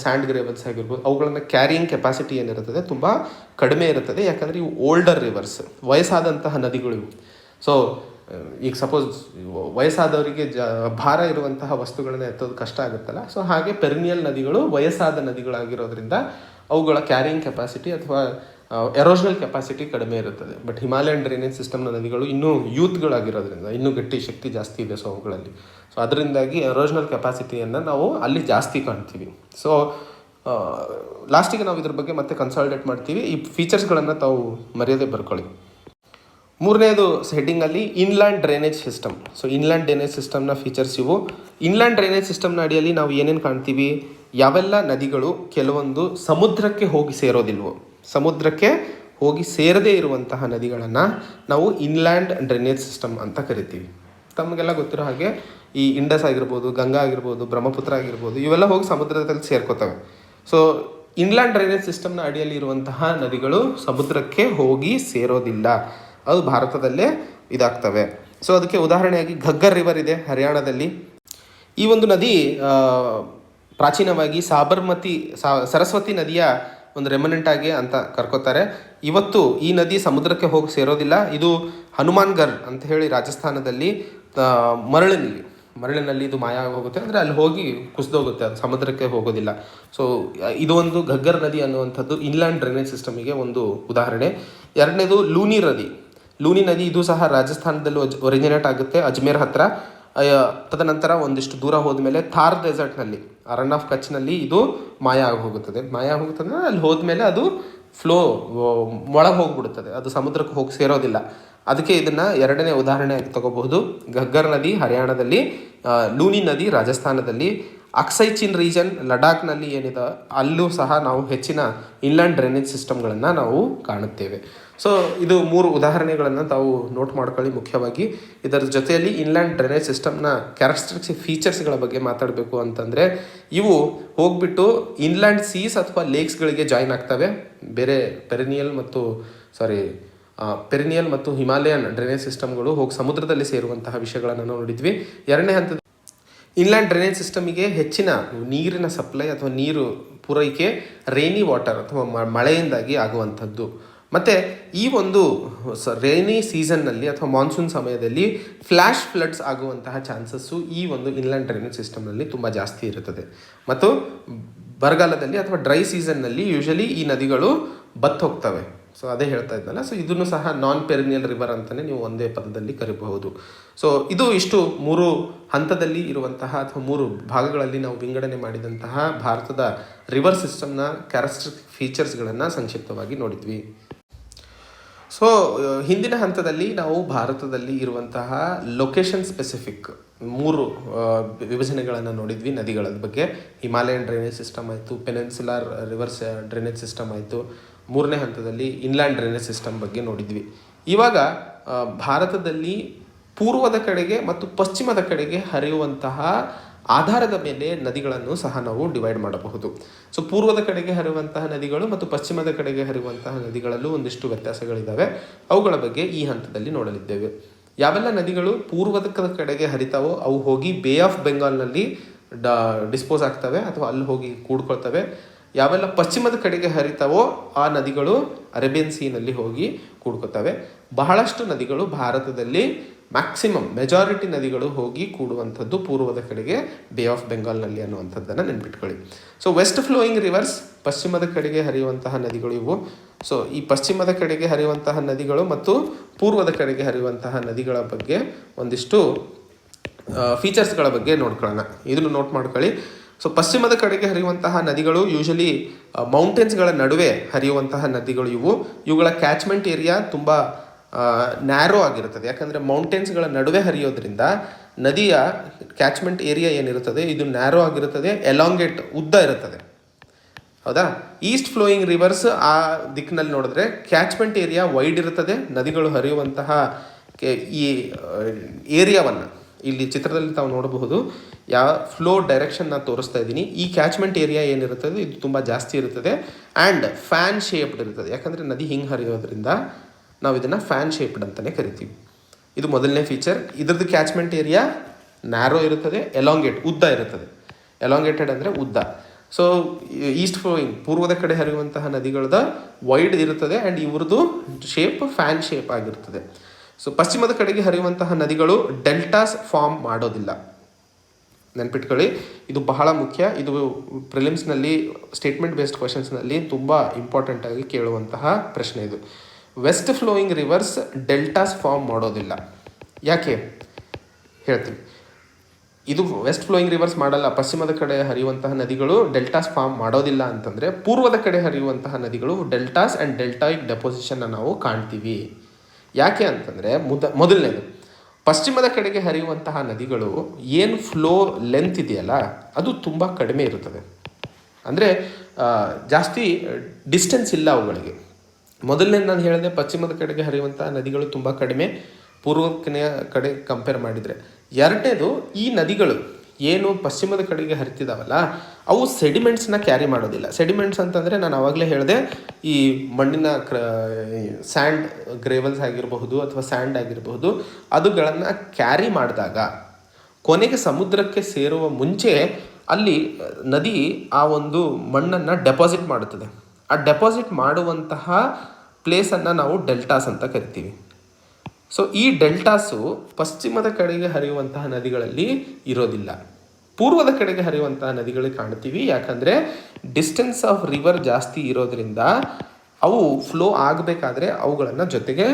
ಸ್ಯಾಂಡ್ ಗ್ರೇವಲ್ಸ್ ಆಗಿರ್ಬೋದು, ಅವುಗಳನ್ನು ಕ್ಯಾರಿಯಿಂಗ್ ಕೆಪಾಸಿಟಿ ಏನಿರುತ್ತದೆ ತುಂಬ ಕಡಿಮೆ ಇರುತ್ತದೆ. ಯಾಕಂದರೆ ಇವು ಓಲ್ಡರ್ ರಿವರ್ಸ್, ವಯಸ್ಸಾದಂತಹ ನದಿಗಳು ಇವು. ಸೊ ಈಗ ಸಪೋಸ್ ವಯಸ್ಸಾದವರಿಗೆ ಭಾರ ಇರುವಂತಹ ವಸ್ತುಗಳನ್ನ ಎತ್ತೋದು ಕಷ್ಟ ಆಗುತ್ತಲ್ಲ, ಸೊ ಹಾಗೆ ಪೆರಿನಿಯಲ್ ನದಿಗಳು ವಯಸ್ಸಾದ ನದಿಗಳಾಗಿರೋದ್ರಿಂದ ಅವುಗಳ ಕ್ಯಾರಿಯಿಂಗ್ ಕೆಪಾಸಿಟಿ ಅಥವಾ ಎರೋಷನಲ್ ಕೆಪಾಸಿಟಿ ಕಡಿಮೆ ಇರುತ್ತದೆ. ಬಟ್ ಹಿಮಾಲಯನ್ ಡ್ರೈನೇಜ್ ಸಿಸ್ಟಮ್ನ ನದಿಗಳು ಇನ್ನೂ ಯೂತ್ಗಳಾಗಿರೋದ್ರಿಂದ ಇನ್ನೂ ಗಟ್ಟಿ ಶಕ್ತಿ ಜಾಸ್ತಿ ಇದೆ ಸೊ ಅವುಗಳಲ್ಲಿ. ಸೊ ಅದರಿಂದಾಗಿ ಎರೋಷನಲ್ ಕೆಪಾಸಿಟಿಯನ್ನು ನಾವು ಅಲ್ಲಿ ಜಾಸ್ತಿ ಕಾಣ್ತೀವಿ. ಸೊ ಲಾಸ್ಟಿಗೆ ನಾವು ಇದ್ರ ಬಗ್ಗೆ ಮತ್ತೆ ಕನ್ಸಾಲ್ಟೇಟ್ ಮಾಡ್ತೀವಿ. ಈ ಫೀಚರ್ಸ್ಗಳನ್ನು ತಾವು ಮರ್ಯಾದೆ ಬರ್ಕೊಳ್ಳಿ. ಮೂರನೇದು ಹೆಡ್ಡಿಂಗಲ್ಲಿ inland drainage system. So inland drainage ಸಿಸ್ಟಮ್ನ ಫೀಚರ್ಸ್ ಇವು. ಇನ್ಲ್ಯಾಂಡ್ ಡ್ರೈನೇಜ್ ಸಿಸ್ಟಮ್ನ ಅಡಿಯಲ್ಲಿ ನಾವು ಏನೇನು ಕಾಣ್ತೀವಿ, ಯಾವೆಲ್ಲ ನದಿಗಳು ಕೆಲವೊಂದು ಸಮುದ್ರಕ್ಕೆ ಹೋಗಿ ಸೇರೋದಿಲ್ವೋ, ಸಮುದ್ರಕ್ಕೆ ಹೋಗಿ ಸೇರದೇ ಇರುವಂತಹ ನದಿಗಳನ್ನು ನಾವು ಇನ್ಲ್ಯಾಂಡ್ ಡ್ರೈನೇಜ್ ಸಿಸ್ಟಮ್ ಅಂತ ಕರಿತೀವಿ. ತಮಗೆಲ್ಲ ಗೊತ್ತಿರೋ ಹಾಗೆ ಈ ಇಂಡಸ್ ಆಗಿರ್ಬೋದು, ಗಂಗಾ ಆಗಿರ್ಬೋದು, ಬ್ರಹ್ಮಪುತ್ರ ಆಗಿರ್ಬೋದು, ಇವೆಲ್ಲ ಹೋಗಿ ಸಮುದ್ರದಲ್ಲಿ ಸೇರ್ಕೋತವೆ. ಸೊ ಇನ್ಲ್ಯಾಂಡ್ ಡ್ರೈನೇಜ್ ಸಿಸ್ಟಮ್ನ ಅಡಿಯಲ್ಲಿ ಇರುವಂತಹ ನದಿಗಳು ಸಮುದ್ರಕ್ಕೆ ಹೋಗಿ ಸೇರೋದಿಲ್ಲ, ಅದು ಭಾರತದಲ್ಲೇ ಇದಾಗ್ತವೆ. ಸೊ ಅದಕ್ಕೆ ಉದಾಹರಣೆಯಾಗಿ ಘಗ್ಗರ್ ರಿವರ್ ಇದೆ ಹರಿಯಾಣದಲ್ಲಿ. ಈ ಒಂದು ನದಿ ಪ್ರಾಚೀನವಾಗಿ ಸರಸ್ವತಿ ನದಿಯ ಒಂದು ರೆಮನೆಂಟ್ ಆಗಿ ಅಂತ ಕರ್ಕೋತಾರೆ. ಇವತ್ತು ಈ ನದಿ ಸಮುದ್ರಕ್ಕೆ ಹೋಗಿ ಸೇರೋದಿಲ್ಲ. ಇದು ಹನುಮಾನ್ಗರ್ ಅಂತ ಹೇಳಿ ರಾಜಸ್ಥಾನದಲ್ಲಿ ಮರಳಿನಲ್ಲಿ ಇದು ಮಾಯ ಹೋಗುತ್ತೆ, ಅಂದರೆ ಅಲ್ಲಿ ಹೋಗಿ ಕುಸಿದೋಗುತ್ತೆ, ಅದು ಸಮುದ್ರಕ್ಕೆ ಹೋಗೋದಿಲ್ಲ. ಸೊ ಇದು ಒಂದು ಘಗ್ಗರ್ ನದಿ ಅನ್ನುವಂಥದ್ದು ಇನ್ಲ್ಯಾಂಡ್ ಡ್ರೈನೇಜ್ ಸಿಸ್ಟಮಿಗೆ ಒಂದು ಉದಾಹರಣೆ. ಎರಡನೇದು ಲೂನಿ ನದಿ, ಇದು ಸಹ ರಾಜಸ್ಥಾನದಲ್ಲಿ ಒರಿಜಿನೇಟ್ ಆಗುತ್ತೆ, ಅಜ್ಮೇರ್ ಹತ್ರ. ತದನಂತರ ಒಂದಿಷ್ಟು ದೂರ ಹೋದ್ಮೇಲೆ ಥಾರ್ ಡೆಸರ್ಟ್ನಲ್ಲಿ, ರನ್ ಆಫ್ ಕಚ್ನಲ್ಲಿ ಇದು ಮಾಯ ಹೋಗುತ್ತದೆ. ಅಲ್ಲಿ ಹೋದ್ಮೇಲೆ ಅದು ಫ್ಲೋ ಒಳಗೆ ಹೋಗ್ಬಿಡುತ್ತದೆ, ಅದು ಸಮುದ್ರಕ್ಕೆ ಹೋಗಿ ಸೇರೋದಿಲ್ಲ. ಅದಕ್ಕೆ ಇದನ್ನು ಎರಡನೇ ಉದಾಹರಣೆಯಾಗಿ ತಗೋಬಹುದು. ಘಗ್ಗರ್ ನದಿ ಹರಿಯಾಣದಲ್ಲಿ, ಲೂನಿ ನದಿ ರಾಜಸ್ಥಾನದಲ್ಲಿ. ಅಕ್ಸೈ ಚಿನ್ ರೀಜನ್ ಲಡಾಖ್ನಲ್ಲಿ ಏನಿದೆ ಅಲ್ಲೂ ಸಹ ನಾವು ಹೆಚ್ಚಿನ ಇನ್ಲ್ಯಾಂಡ್ ಡ್ರೈನೇಜ್ ಸಿಸ್ಟಮ್ಗಳನ್ನು ನಾವು ಕಾಣುತ್ತೇವೆ. ಸೊ ಇದು 3 ಉದಾಹರಣೆಗಳನ್ನು ತಾವು ನೋಟ್ ಮಾಡ್ಕೊಳ್ಳಿ ಮುಖ್ಯವಾಗಿ. ಇದರ ಜೊತೆಯಲ್ಲಿ ಇನ್ಲ್ಯಾಂಡ್ ಡ್ರೈನೇಜ್ ಸಿಸ್ಟಮ್ನ ಕ್ಯಾರೆಕ್ಟರಿಸ್ಟಿಕ್ ಫೀಚರ್ಸ್ಗಳ ಬಗ್ಗೆ ಮಾತಾಡಬೇಕು ಅಂತಂದರೆ, ಇವು ಹೋಗ್ಬಿಟ್ಟು ಇನ್ಲ್ಯಾಂಡ್ ಸೀಸ್ ಅಥವಾ ಲೇಕ್ಸ್ಗಳಿಗೆ ಜಾಯಿನ್ ಆಗ್ತವೆ. ಬೇರೆ ಪೆರಿನಿಯಲ್ ಮತ್ತು ಹಿಮಾಲಯನ್ ಡ್ರೈನೇಜ್ ಸಿಸ್ಟಮ್ಗಳು ಹೋಗಿ ಸಮುದ್ರದಲ್ಲಿ ಸೇರುವಂತಹ ವಿಷಯಗಳನ್ನು ನೋಡಿದ್ವಿ. ಎರಡನೇ ಹಂತದ ಇನ್ಲ್ಯಾಂಡ್ ಡ್ರೈನೇಜ್ ಸಿಸ್ಟಮಿಗೆ ಹೆಚ್ಚಿನ ನೀರಿನ ಸಪ್ಲೈ ಅಥವಾ ನೀರು ಪೂರೈಕೆ ರೈನಿ ವಾಟರ್ ಅಥವಾ ಮಳೆಯಿಂದಾಗಿ ಆಗುವಂಥದ್ದು. ಮತ್ತು ಈ ಒಂದು ರೈನಿ ಸೀಸನ್ನಲ್ಲಿ ಅಥವಾ ಮಾನ್ಸೂನ್ ಸಮಯದಲ್ಲಿ ಫ್ಲ್ಯಾಶ್ ಫ್ಲಡ್ಸ್ ಆಗುವಂತಹ ಚಾನ್ಸಸ್ಸು ಈ ಒಂದು ಇನ್ಲ್ಯಾಂಡ್ ಡ್ರೈನೇಜ್ ಸಿಸ್ಟಮ್ನಲ್ಲಿ ತುಂಬ ಜಾಸ್ತಿ ಇರುತ್ತದೆ. ಮತ್ತು ಬರಗಾಲದಲ್ಲಿ ಅಥವಾ ಡ್ರೈ ಸೀಸನ್ನಲ್ಲಿ ಯೂಶಲಿ ಈ ನದಿಗಳು ಹೋಗ್ತವೆ. ಸೊ ಅದೇ ಹೇಳ್ತಾ ಇದ್ದಲ್ಲ. ಸೊ ಇದನ್ನು ಸಹ ನಾನ್ ಪೆರಿನಿಯಲ್ ರಿವರ್ ಅಂತಲೇ ನೀವು ಒಂದೇ ಪದದಲ್ಲಿ ಕರಿಬಹುದು. ಸೊ ಇದು ಇಷ್ಟು 3 ಹಂತದಲ್ಲಿ ಇರುವಂತಹ ಅಥವಾ 3 ಭಾಗಗಳಲ್ಲಿ ನಾವು ವಿಂಗಡಣೆ ಮಾಡಿದಂತಹ ಭಾರತದ ರಿವರ್ ಸಿಸ್ಟಮ್ನ ಕ್ಯಾರೆಕ್ಟರಿಸ್ಟಿಕ್ ಫೀಚರ್ಸ್ಗಳನ್ನು ಸಂಕ್ಷಿಪ್ತವಾಗಿ ನೋಡಿದ್ವಿ. ಸೊ ಹಿಂದಿನ ಹಂತದಲ್ಲಿ ನಾವು ಭಾರತದಲ್ಲಿ ಇರುವಂತಹ ಲೊಕೇಶನ್ ಸ್ಪೆಸಿಫಿಕ್ 3 ವಿಭಜನೆಗಳನ್ನು ನೋಡಿದ್ವಿ ನದಿಗಳ ಬಗ್ಗೆ. ಹಿಮಾಲಯನ್ ಡ್ರೈನೇಜ್ ಸಿಸ್ಟಮ್ ಆಯಿತು, ಪೆನಿನ್ಸುಲಾರ್ ರಿವರ್ಸ್ ಡ್ರೈನೇಜ್ ಸಿಸ್ಟಮ್ ಆಯಿತು, 3ನೇ ಹಂತದಲ್ಲಿ ಇನ್ಲ್ಯಾಂಡ್ ಡ್ರೈನೇಜ್ ಸಿಸ್ಟಮ್ ಬಗ್ಗೆ ನೋಡಿದ್ವಿ. ಇವಾಗ ಭಾರತದಲ್ಲಿ ಪೂರ್ವದ ಕಡೆಗೆ ಮತ್ತು ಪಶ್ಚಿಮದ ಕಡೆಗೆ ಹರಿಯುವಂತಹ ಆಧಾರದ ಮೇಲೆ ನದಿಗಳನ್ನು ಸಹ ನಾವು ಡಿವೈಡ್ ಮಾಡಬಹುದು. ಸೊ ಪೂರ್ವದ ಕಡೆಗೆ ಹರಿಯುವಂತಹ ನದಿಗಳು ಮತ್ತು ಪಶ್ಚಿಮದ ಕಡೆಗೆ ಹರಿಯುವಂತಹ ನದಿಗಳಲ್ಲೂ ಒಂದಿಷ್ಟು ವ್ಯತ್ಯಾಸಗಳಿದ್ದಾವೆ. ಅವುಗಳ ಬಗ್ಗೆ ಈ ಹಂತದಲ್ಲಿ ನೋಡಲಿದ್ದೇವೆ. ಯಾವೆಲ್ಲ ನದಿಗಳು ಪೂರ್ವದ ಕಡೆಗೆ ಹರಿತಾವೋ ಅವು ಹೋಗಿ ಬೇ ಆಫ್ ಬೆಂಗಾಲ್ನಲ್ಲಿ ಡಿಸ್ಪೋಸ್ ಆಗ್ತವೆ ಅಥವಾ ಅಲ್ಲಿ ಹೋಗಿ ಕೂಡ್ಕೊಳ್ತವೆ. ಯಾವೆಲ್ಲ ಪಶ್ಚಿಮದ ಕಡೆಗೆ ಹರಿತಾವೋ ಆ ನದಿಗಳು ಅರೇಬಿಯನ್ ಸೀನಲ್ಲಿ ಹೋಗಿ ಕೂಡ್ಕೋತವೆ. ಬಹಳಷ್ಟು ನದಿಗಳು ಭಾರತದಲ್ಲಿ ಮ್ಯಾಕ್ಸಿಮಮ್ ಮೆಜಾರಿಟಿ ನದಿಗಳು ಹೋಗಿ ಕೂಡುವಂಥದ್ದು ಪೂರ್ವದ ಕಡೆಗೆ ಬೇ ಆಫ್ ಬೆಂಗಾಲ್ನಲ್ಲಿ ಅನ್ನುವಂಥದ್ದನ್ನು ನೆನ್ಪಿಟ್ಕೊಳ್ಳಿ. ಸೊ ವೆಸ್ಟ್ ಫ್ಲೋಯಿಂಗ್ ರಿವರ್ಸ್, ಪಶ್ಚಿಮದ ಕಡೆಗೆ ಹರಿಯುವಂತಹ ನದಿಗಳು ಇವು. ಸೊ ಈ ಪಶ್ಚಿಮದ ಕಡೆಗೆ ಹರಿಯುವಂತಹ ನದಿಗಳು ಮತ್ತು ಪೂರ್ವದ ಕಡೆಗೆ ಹರಿಯುವಂತಹ ನದಿಗಳ ಬಗ್ಗೆ ಒಂದಿಷ್ಟು ಫೀಚರ್ಸ್ಗಳ ಬಗ್ಗೆ ನೋಡ್ಕೊಳ್ಳೋಣ. ಇದನ್ನು ನೋಟ್ ಮಾಡ್ಕೊಳ್ಳಿ. ಸೊ ಪಶ್ಚಿಮದ ಕಡೆಗೆ ಹರಿಯುವಂತಹ ನದಿಗಳು ಯೂಶಲಿ ಮೌಂಟೇನ್ಸ್ಗಳ ನಡುವೆ ಹರಿಯುವಂತಹ ನದಿಗಳು ಇವುಗಳ ಕ್ಯಾಚ್ಮೆಂಟ್ ಏರಿಯಾ ತುಂಬ ನ್ಯಾರೋ ಆಗಿರುತ್ತದೆ. ಯಾಕಂದರೆ ಮೌಂಟೇನ್ಸ್ಗಳ ನಡುವೆ ಹರಿಯೋದ್ರಿಂದ ನದಿಯ ಕ್ಯಾಚ್ಮೆಂಟ್ ಏರಿಯಾ ಏನಿರುತ್ತದೆ ಇದು ನ್ಯಾರೋ ಆಗಿರುತ್ತದೆ, ಎಲಾಂಗೇಟ್ ಉದ್ದ ಇರುತ್ತದೆ. ಹೌದಾ? ಈಸ್ಟ್ ಫ್ಲೋಯಿಂಗ್ ರಿವರ್ಸ್ ಆ ದಿಕ್ಕಿನಲ್ಲಿ ನೋಡಿದ್ರೆ ಕ್ಯಾಚ್ಮೆಂಟ್ ಏರಿಯಾ ವೈಡ್ ಇರುತ್ತದೆ. ನದಿಗಳು ಹರಿಯುವಂತಹ ಈ ಏರಿಯಾವನ್ನು ಇಲ್ಲಿ ಚಿತ್ರದಲ್ಲಿ ತಾವು ನೋಡಬಹುದು. ಯಾವ ಫ್ಲೋ ಡೈರೆಕ್ಷನ್ನ ತೋರಿಸ್ತಾ ಇದ್ದೀನಿ. ಈ ಕ್ಯಾಚ್ಮೆಂಟ್ ಏರಿಯಾ ಏನಿರುತ್ತದೆ ಇದು ತುಂಬ ಜಾಸ್ತಿ ಇರುತ್ತದೆ ಆ್ಯಂಡ್ ಫ್ಯಾನ್ ಶೇಪ್ಡ್ ಇರುತ್ತದೆ. ಯಾಕಂದರೆ ನದಿ ಹಿಂಗೆ ಹರಿಯೋದ್ರಿಂದ ನಾವು ಇದನ್ನು ಫ್ಯಾನ್ ಶೇಪ್ಡ್ ಅಂತಲೇ ಕರಿತೀವಿ. ಇದು ಮೊದಲನೇ ಫೀಚರ್. ಇದ್ರದ್ದು ಕ್ಯಾಚ್ಮೆಂಟ್ ಏರಿಯಾ ನ್ಯಾರೋ ಇರುತ್ತದೆ, ಎಲಾಂಗೇಟ್ ಉದ್ದ ಇರುತ್ತದೆ. ಎಲಾಂಗೇಟೆಡ್ ಅಂದರೆ ಉದ್ದ. ಸೊ ಈಸ್ಟ್ ಫ್ಲೋಯಿಂಗ್ ಪೂರ್ವದ ಕಡೆ ಹರಿಯುವಂತಹ ನದಿಗಳದ ವೈಡ್ ಇರುತ್ತದೆ ಆ್ಯಂಡ್ ಇವ್ರದ್ದು ಶೇಪ್ ಫ್ಯಾನ್ ಶೇಪ್ ಆಗಿರ್ತದೆ. ಸೊ ಪಶ್ಚಿಮದ ಕಡೆಗೆ ಹರಿಯುವಂತಹ ನದಿಗಳು ಡೆಲ್ಟಾಸ್ ಫಾರ್ಮ್ ಮಾಡೋದಿಲ್ಲ. ನೆನ್ಪಿಟ್ಕೊಳ್ಳಿ, ಇದು ಬಹಳ ಮುಖ್ಯ. ಇದು ಪ್ರಿಲಿಮ್ಸ್ನಲ್ಲಿ ಸ್ಟೇಟ್ಮೆಂಟ್ ಬೇಸ್ಡ್ ಕ್ವಶನ್ಸ್ನಲ್ಲಿ ತುಂಬ ಇಂಪಾರ್ಟೆಂಟಾಗಿ ಕೇಳುವಂತಹ ಪ್ರಶ್ನೆ ಇದು. West flowing rivers deltas form ಮಾಡೋದಿಲ್ಲ. ಯಾಕೆ ಹೇಳ್ತೀವಿ. ಇದು ವೆಸ್ಟ್ ಫ್ಲೋಯಿಂಗ್ ರಿವರ್ಸ್ ಮಾಡಲ್ಲ. ಪಶ್ಚಿಮದ ಕಡೆ ಹರಿಯುವಂತಹ ನದಿಗಳು ಡೆಲ್ಟಾಸ್ ಫಾರ್ಮ್ ಮಾಡೋದಿಲ್ಲ ಅಂತಂದರೆ ಪೂರ್ವದ ಕಡೆ ಹರಿಯುವಂತಹ ನದಿಗಳು ಡೆಲ್ಟಾಸ್ ಆ್ಯಂಡ್ ಡೆಲ್ಟಾಯಿಕ್ ಡೆಪೋಸಿಷನ್ನ ನಾವು ಕಾಣ್ತೀವಿ. ಯಾಕೆ ಅಂತಂದರೆ ಮೊದಲನೇದು, ಪಶ್ಚಿಮದ ಕಡೆಗೆ ಹರಿಯುವಂತಹ ನದಿಗಳು ಏನು ಫ್ಲೋ ಲೆಂತ್ ಇದೆಯಲ್ಲ ಅದು ತುಂಬ ಕಡಿಮೆ ಇರುತ್ತದೆ. ಅಂದರೆ ಜಾಸ್ತಿ ಡಿಸ್ಟೆನ್ಸ್ ಇಲ್ಲ ಅವುಗಳಿಗೆ. ಮೊದಲನೇ ನಾನು ಹೇಳಿದೆ ಪಶ್ಚಿಮದ ಕಡೆಗೆ ಹರಿಯುವಂತಹ ನದಿಗಳು ತುಂಬ ಕಡಿಮೆ ಪೂರ್ವದ ಕಡೆ ಕಂಪೇರ್ ಮಾಡಿದರೆ. ಎರಡನೇದು, ಈ ನದಿಗಳು ಏನು ಪಶ್ಚಿಮದ ಕಡೆಗೆ ಹರಿತಿದ್ದಾವಲ್ಲ ಅವು ಸೆಡಿಮೆಂಟ್ಸ್ನ ಕ್ಯಾರಿ ಮಾಡೋದಿಲ್ಲ. ಸೆಡಿಮೆಂಟ್ಸ್ ಅಂತಂದರೆ ನಾನು ಆವಾಗಲೇ ಹೇಳಿದೆ, ಈ ಮಣ್ಣಿನ ಸ್ಯಾಂಡ್ ಗ್ರೇವಲ್ಸ್ ಆಗಿರಬಹುದು ಅಥವಾ ಸ್ಯಾಂಡ್ ಆಗಿರಬಹುದು, ಅದುಗಳನ್ನು ಕ್ಯಾರಿ ಮಾಡಿದಾಗ ಕೊನೆಗೆ ಸಮುದ್ರಕ್ಕೆ ಸೇರುವ ಮುಂಚೆ ಅಲ್ಲಿ ನದಿ ಆ ಒಂದು ಮಣ್ಣನ್ನು ಡೆಪಾಸಿಟ್ ಮಾಡುತ್ತದೆ. ಆ ಡೆಪಾಸಿಟ್ ಮಾಡುವಂತಹ ಪ್ಲೇಸನ್ನು ನಾವು ಡೆಲ್ಟಾಸ್ ಅಂತ ಕರಿತೀವಿ. ಸೊ ಈ ಡೆಲ್ಟಾಸು ಪಶ್ಚಿಮದ ಕಡೆಗೆ ಹರಿಯುವಂತಹ ನದಿಗಳಲ್ಲಿ ಇರೋದಿಲ್ಲ, ಪೂರ್ವದ ಕಡೆಗೆ ಹರಿಯುವಂತಹ ನದಿಗಳಿಗೆ ಕಾಣ್ತೀವಿ. ಯಾಕಂದರೆ ಡಿಸ್ಟೆನ್ಸ್ ಆಫ್ ರಿವರ್ ಜಾಸ್ತಿ ಇರೋದ್ರಿಂದ ಅವು ಫ್ಲೋ ಆಗಬೇಕಾದ್ರೆ ಅವುಗಳನ್ನು ಜೊತೆಗೆ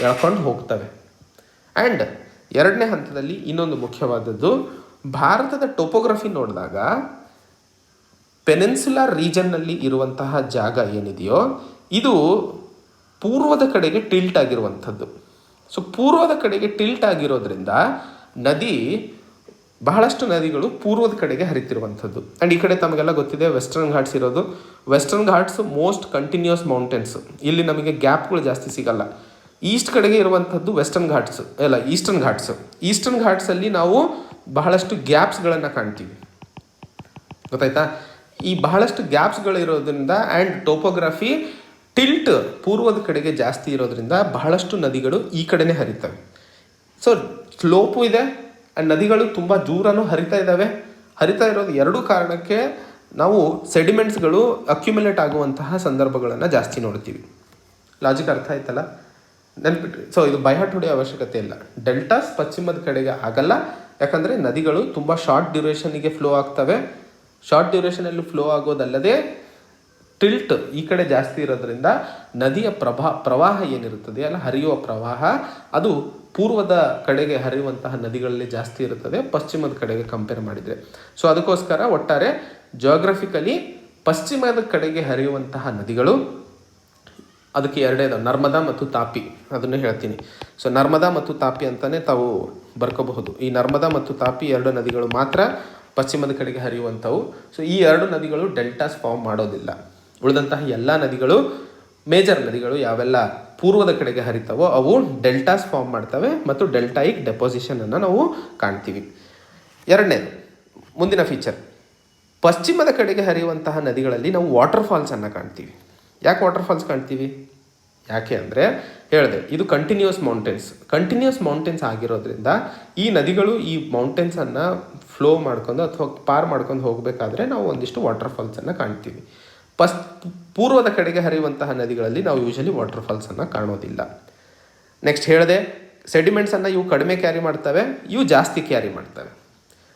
ಎಳ್ಕೊಂಡು ಹೋಗ್ತವೆ. ಆ್ಯಂಡ್ ಎರಡನೇ ಹಂತದಲ್ಲಿ ಇನ್ನೊಂದು ಮುಖ್ಯವಾದದ್ದು, ಭಾರತದ ಟೋಪೋಗ್ರಫಿ ನೋಡಿದಾಗ ಪೆನಿನ್ಸುಲರ್ ರೀಜನ್ನಲ್ಲಿ ಇರುವಂತಹ ಜಾಗ ಏನಿದೆಯೋ ಇದು ಪೂರ್ವದ ಕಡೆಗೆ ಟಿಲ್ಟ್ ಆಗಿರುವಂಥದ್ದು. ಸೊ ಪೂರ್ವದ ಕಡೆಗೆ ಟಿಲ್ಟ್ ಆಗಿರೋದ್ರಿಂದ ಬಹಳಷ್ಟು ನದಿಗಳು ಪೂರ್ವದ ಕಡೆಗೆ ಹರಿತಿರುವಂಥದ್ದು. ಆ್ಯಂಡ್ ಈ ಕಡೆ ತಮಗೆಲ್ಲ ಗೊತ್ತಿದೆ ವೆಸ್ಟರ್ನ್ ಘಾಟ್ಸ್ ಇರೋದು. Western Ghats most continuous mountains, ಇಲ್ಲಿ ನಮಗೆ ಗ್ಯಾಪ್ಗಳು ಜಾಸ್ತಿ ಸಿಗಲ್ಲ. ಈಸ್ಟ್ ಕಡೆಗೆ ಇರುವಂಥದ್ದು ವೆಸ್ಟರ್ನ್ ಘಾಟ್ಸ್ ಅಲ್ಲ ಈಸ್ಟರ್ನ್ ಘಾಟ್ಸ್. ಈಸ್ಟರ್ನ್ ಘಾಟ್ಸಲ್ಲಿ ನಾವು ಬಹಳಷ್ಟು ಗ್ಯಾಪ್ಸ್ಗಳನ್ನು ಕಾಣ್ತೀವಿ. ಗೊತ್ತಾಯ್ತಾ? ಈ ಬಹಳಷ್ಟು ಗ್ಯಾಪ್ಸ್ಗಳಿರೋದ್ರಿಂದ ಆ್ಯಂಡ್ ಟೋಪೋಗ್ರಫಿ ಟಿಲ್ಟ್ ಪೂರ್ವದ ಕಡೆಗೆ ಜಾಸ್ತಿ ಇರೋದ್ರಿಂದ ಬಹಳಷ್ಟು ನದಿಗಳು ಈ ಕಡೆನೇ ಹರಿತವೆ. ಸೊ ಸ್ಲೋಪು ಇದೆ ಆ್ಯಂಡ್ ನದಿಗಳು ತುಂಬ ದೂರನೂ ಹರಿತಾ ಇದ್ದಾವೆ. ಹರಿತಾ ಇರೋದು ಎರಡೂ ಕಾರಣಕ್ಕೆ ನಾವು ಸೆಡಿಮೆಂಟ್ಸ್ಗಳು ಅಕ್ಯುಮುಲೇಟ್ ಆಗುವಂತಹ ಸಂದರ್ಭಗಳನ್ನು ಜಾಸ್ತಿ ನೋಡ್ತೀವಿ. ಲಾಜಿಕ್ ಅರ್ಥ ಆಯ್ತಲ್ಲ? ನೆನ್ಪಿಟ್ರಿ. ಸೊ ಇದು ಬೈಹಾಟ್ ಹೊಡೆಯೋ ಅವಶ್ಯಕತೆ ಇಲ್ಲ. ಡೆಲ್ಟಾಸ್ ಪಶ್ಚಿಮದ ಕಡೆಗೆ ಆಗಲ್ಲ, ಯಾಕಂದರೆ ನದಿಗಳು ತುಂಬ ಶಾರ್ಟ್ ಡ್ಯೂರೇಷನ್ನಿಗೆ ಫ್ಲೋ ಆಗ್ತವೆ. ಶಾರ್ಟ್ ಡ್ಯೂರೇಷನಲ್ಲಿ ಫ್ಲೋ ಆಗೋದಲ್ಲದೆ ಟಿಲ್ಟ್ ಈ ಕಡೆ ಜಾಸ್ತಿ ಇರೋದ್ರಿಂದ ನದಿಯ ಪ್ರವಾಹ ಏನಿರುತ್ತದೆ ಅಲ್ಲ, ಹರಿಯುವ ಪ್ರವಾಹ ಅದು ಪೂರ್ವದ ಕಡೆಗೆ ಹರಿಯುವಂತಹ ನದಿಗಳಲ್ಲಿ ಜಾಸ್ತಿ ಇರುತ್ತದೆ ಪಶ್ಚಿಮದ ಕಡೆಗೆ ಕಂಪೇರ್ ಮಾಡಿದರೆ. ಸೊ ಅದಕ್ಕೋಸ್ಕರ ಒಟ್ಟಾರೆ ಜಿಯೋಗ್ರಫಿಕಲಿ ಪಶ್ಚಿಮದ ಕಡೆಗೆ ಹರಿಯುವಂತಹ ನದಿಗಳು ಅದಕ್ಕೆ ಎರಡೇ ಇದಾವೆ, ನರ್ಮದಾ ಮತ್ತು ತಾಪಿ. ಅದನ್ನು ಹೇಳ್ತೀನಿ. ಸೊ ನರ್ಮದಾ ಮತ್ತು ತಾಪಿ ಅಂತಲೇ ತಾವು ಬರ್ಕೋಬಹುದು. ಈ ನರ್ಮದಾ ಮತ್ತು ತಾಪಿ ಎರಡು ನದಿಗಳು ಮಾತ್ರ ಪಶ್ಚಿಮದ ಕಡೆಗೆ ಹರಿಯುವಂಥವು. ಸೊ ಈ ಎರಡು ನದಿಗಳು ಡೆಲ್ಟಾಸ್ ಫಾರ್ಮ್ ಮಾಡೋದಿಲ್ಲ. ಉಳಿದಂತಹ ಎಲ್ಲ ನದಿಗಳು, ಮೇಜರ್ ನದಿಗಳು ಯಾವೆಲ್ಲ ಪೂರ್ವದ ಕಡೆಗೆ ಹರಿತಾವೋ ಅವು ಡೆಲ್ಟಾಸ್ ಫಾರ್ಮ್ ಮಾಡ್ತವೆ ಮತ್ತು ಡೆಲ್ಟಾಯಿಕ್ ಡೆಪೋಸಿಷನನ್ನು ನಾವು ಕಾಣ್ತೀವಿ. ಎರಡನೇದು ಮುಂದಿನ ಫೀಚರ್, ಪಶ್ಚಿಮದ ಕಡೆಗೆ ಹರಿಯುವಂತಹ ನದಿಗಳಲ್ಲಿ ನಾವು ವಾಟರ್ ಫಾಲ್ಸನ್ನು ಕಾಣ್ತೀವಿ. ಯಾಕೆ ವಾಟರ್ ಫಾಲ್ಸ್ ಕಾಣ್ತೀವಿ? ಯಾಕೆ ಅಂದರೆ ಹೇಳಿದೆ, ಇದು ಕಂಟಿನ್ಯೂಸ್ ಮೌಂಟೇನ್ಸ್ ಆಗಿರೋದ್ರಿಂದ ಈ ನದಿಗಳು ಈ ಮೌಂಟೇನ್ಸನ್ನು ಫ್ಲೋ ಮಾಡ್ಕೊಂಡು ಅಥವಾ ಪಾರ್ ಮಾಡ್ಕೊಂಡು ಹೋಗಬೇಕಾದ್ರೆ ನಾವು ಒಂದಿಷ್ಟು ವಾಟರ್ ಫಾಲ್ಸನ್ನು ಕಾಣ್ತೀವಿ. ಪಸ್ ಪೂರ್ವದ ಕಡೆಗೆ ಹರಿಯುವಂತಹ ನದಿಗಳಲ್ಲಿ ನಾವು ಯೂಶಲಿ ವಾಟರ್ಫಾಲ್ಸನ್ನು ಕಾಣೋದಿಲ್ಲ. ನೆಕ್ಸ್ಟ್ ಹೇಳಿದೆ, ಸೆಡಿಮೆಂಟ್ಸನ್ನು ಇವು ಕಡಿಮೆ ಕ್ಯಾರಿ ಮಾಡ್ತವೆ, ಇವು ಜಾಸ್ತಿ ಕ್ಯಾರಿ ಮಾಡ್ತವೆ.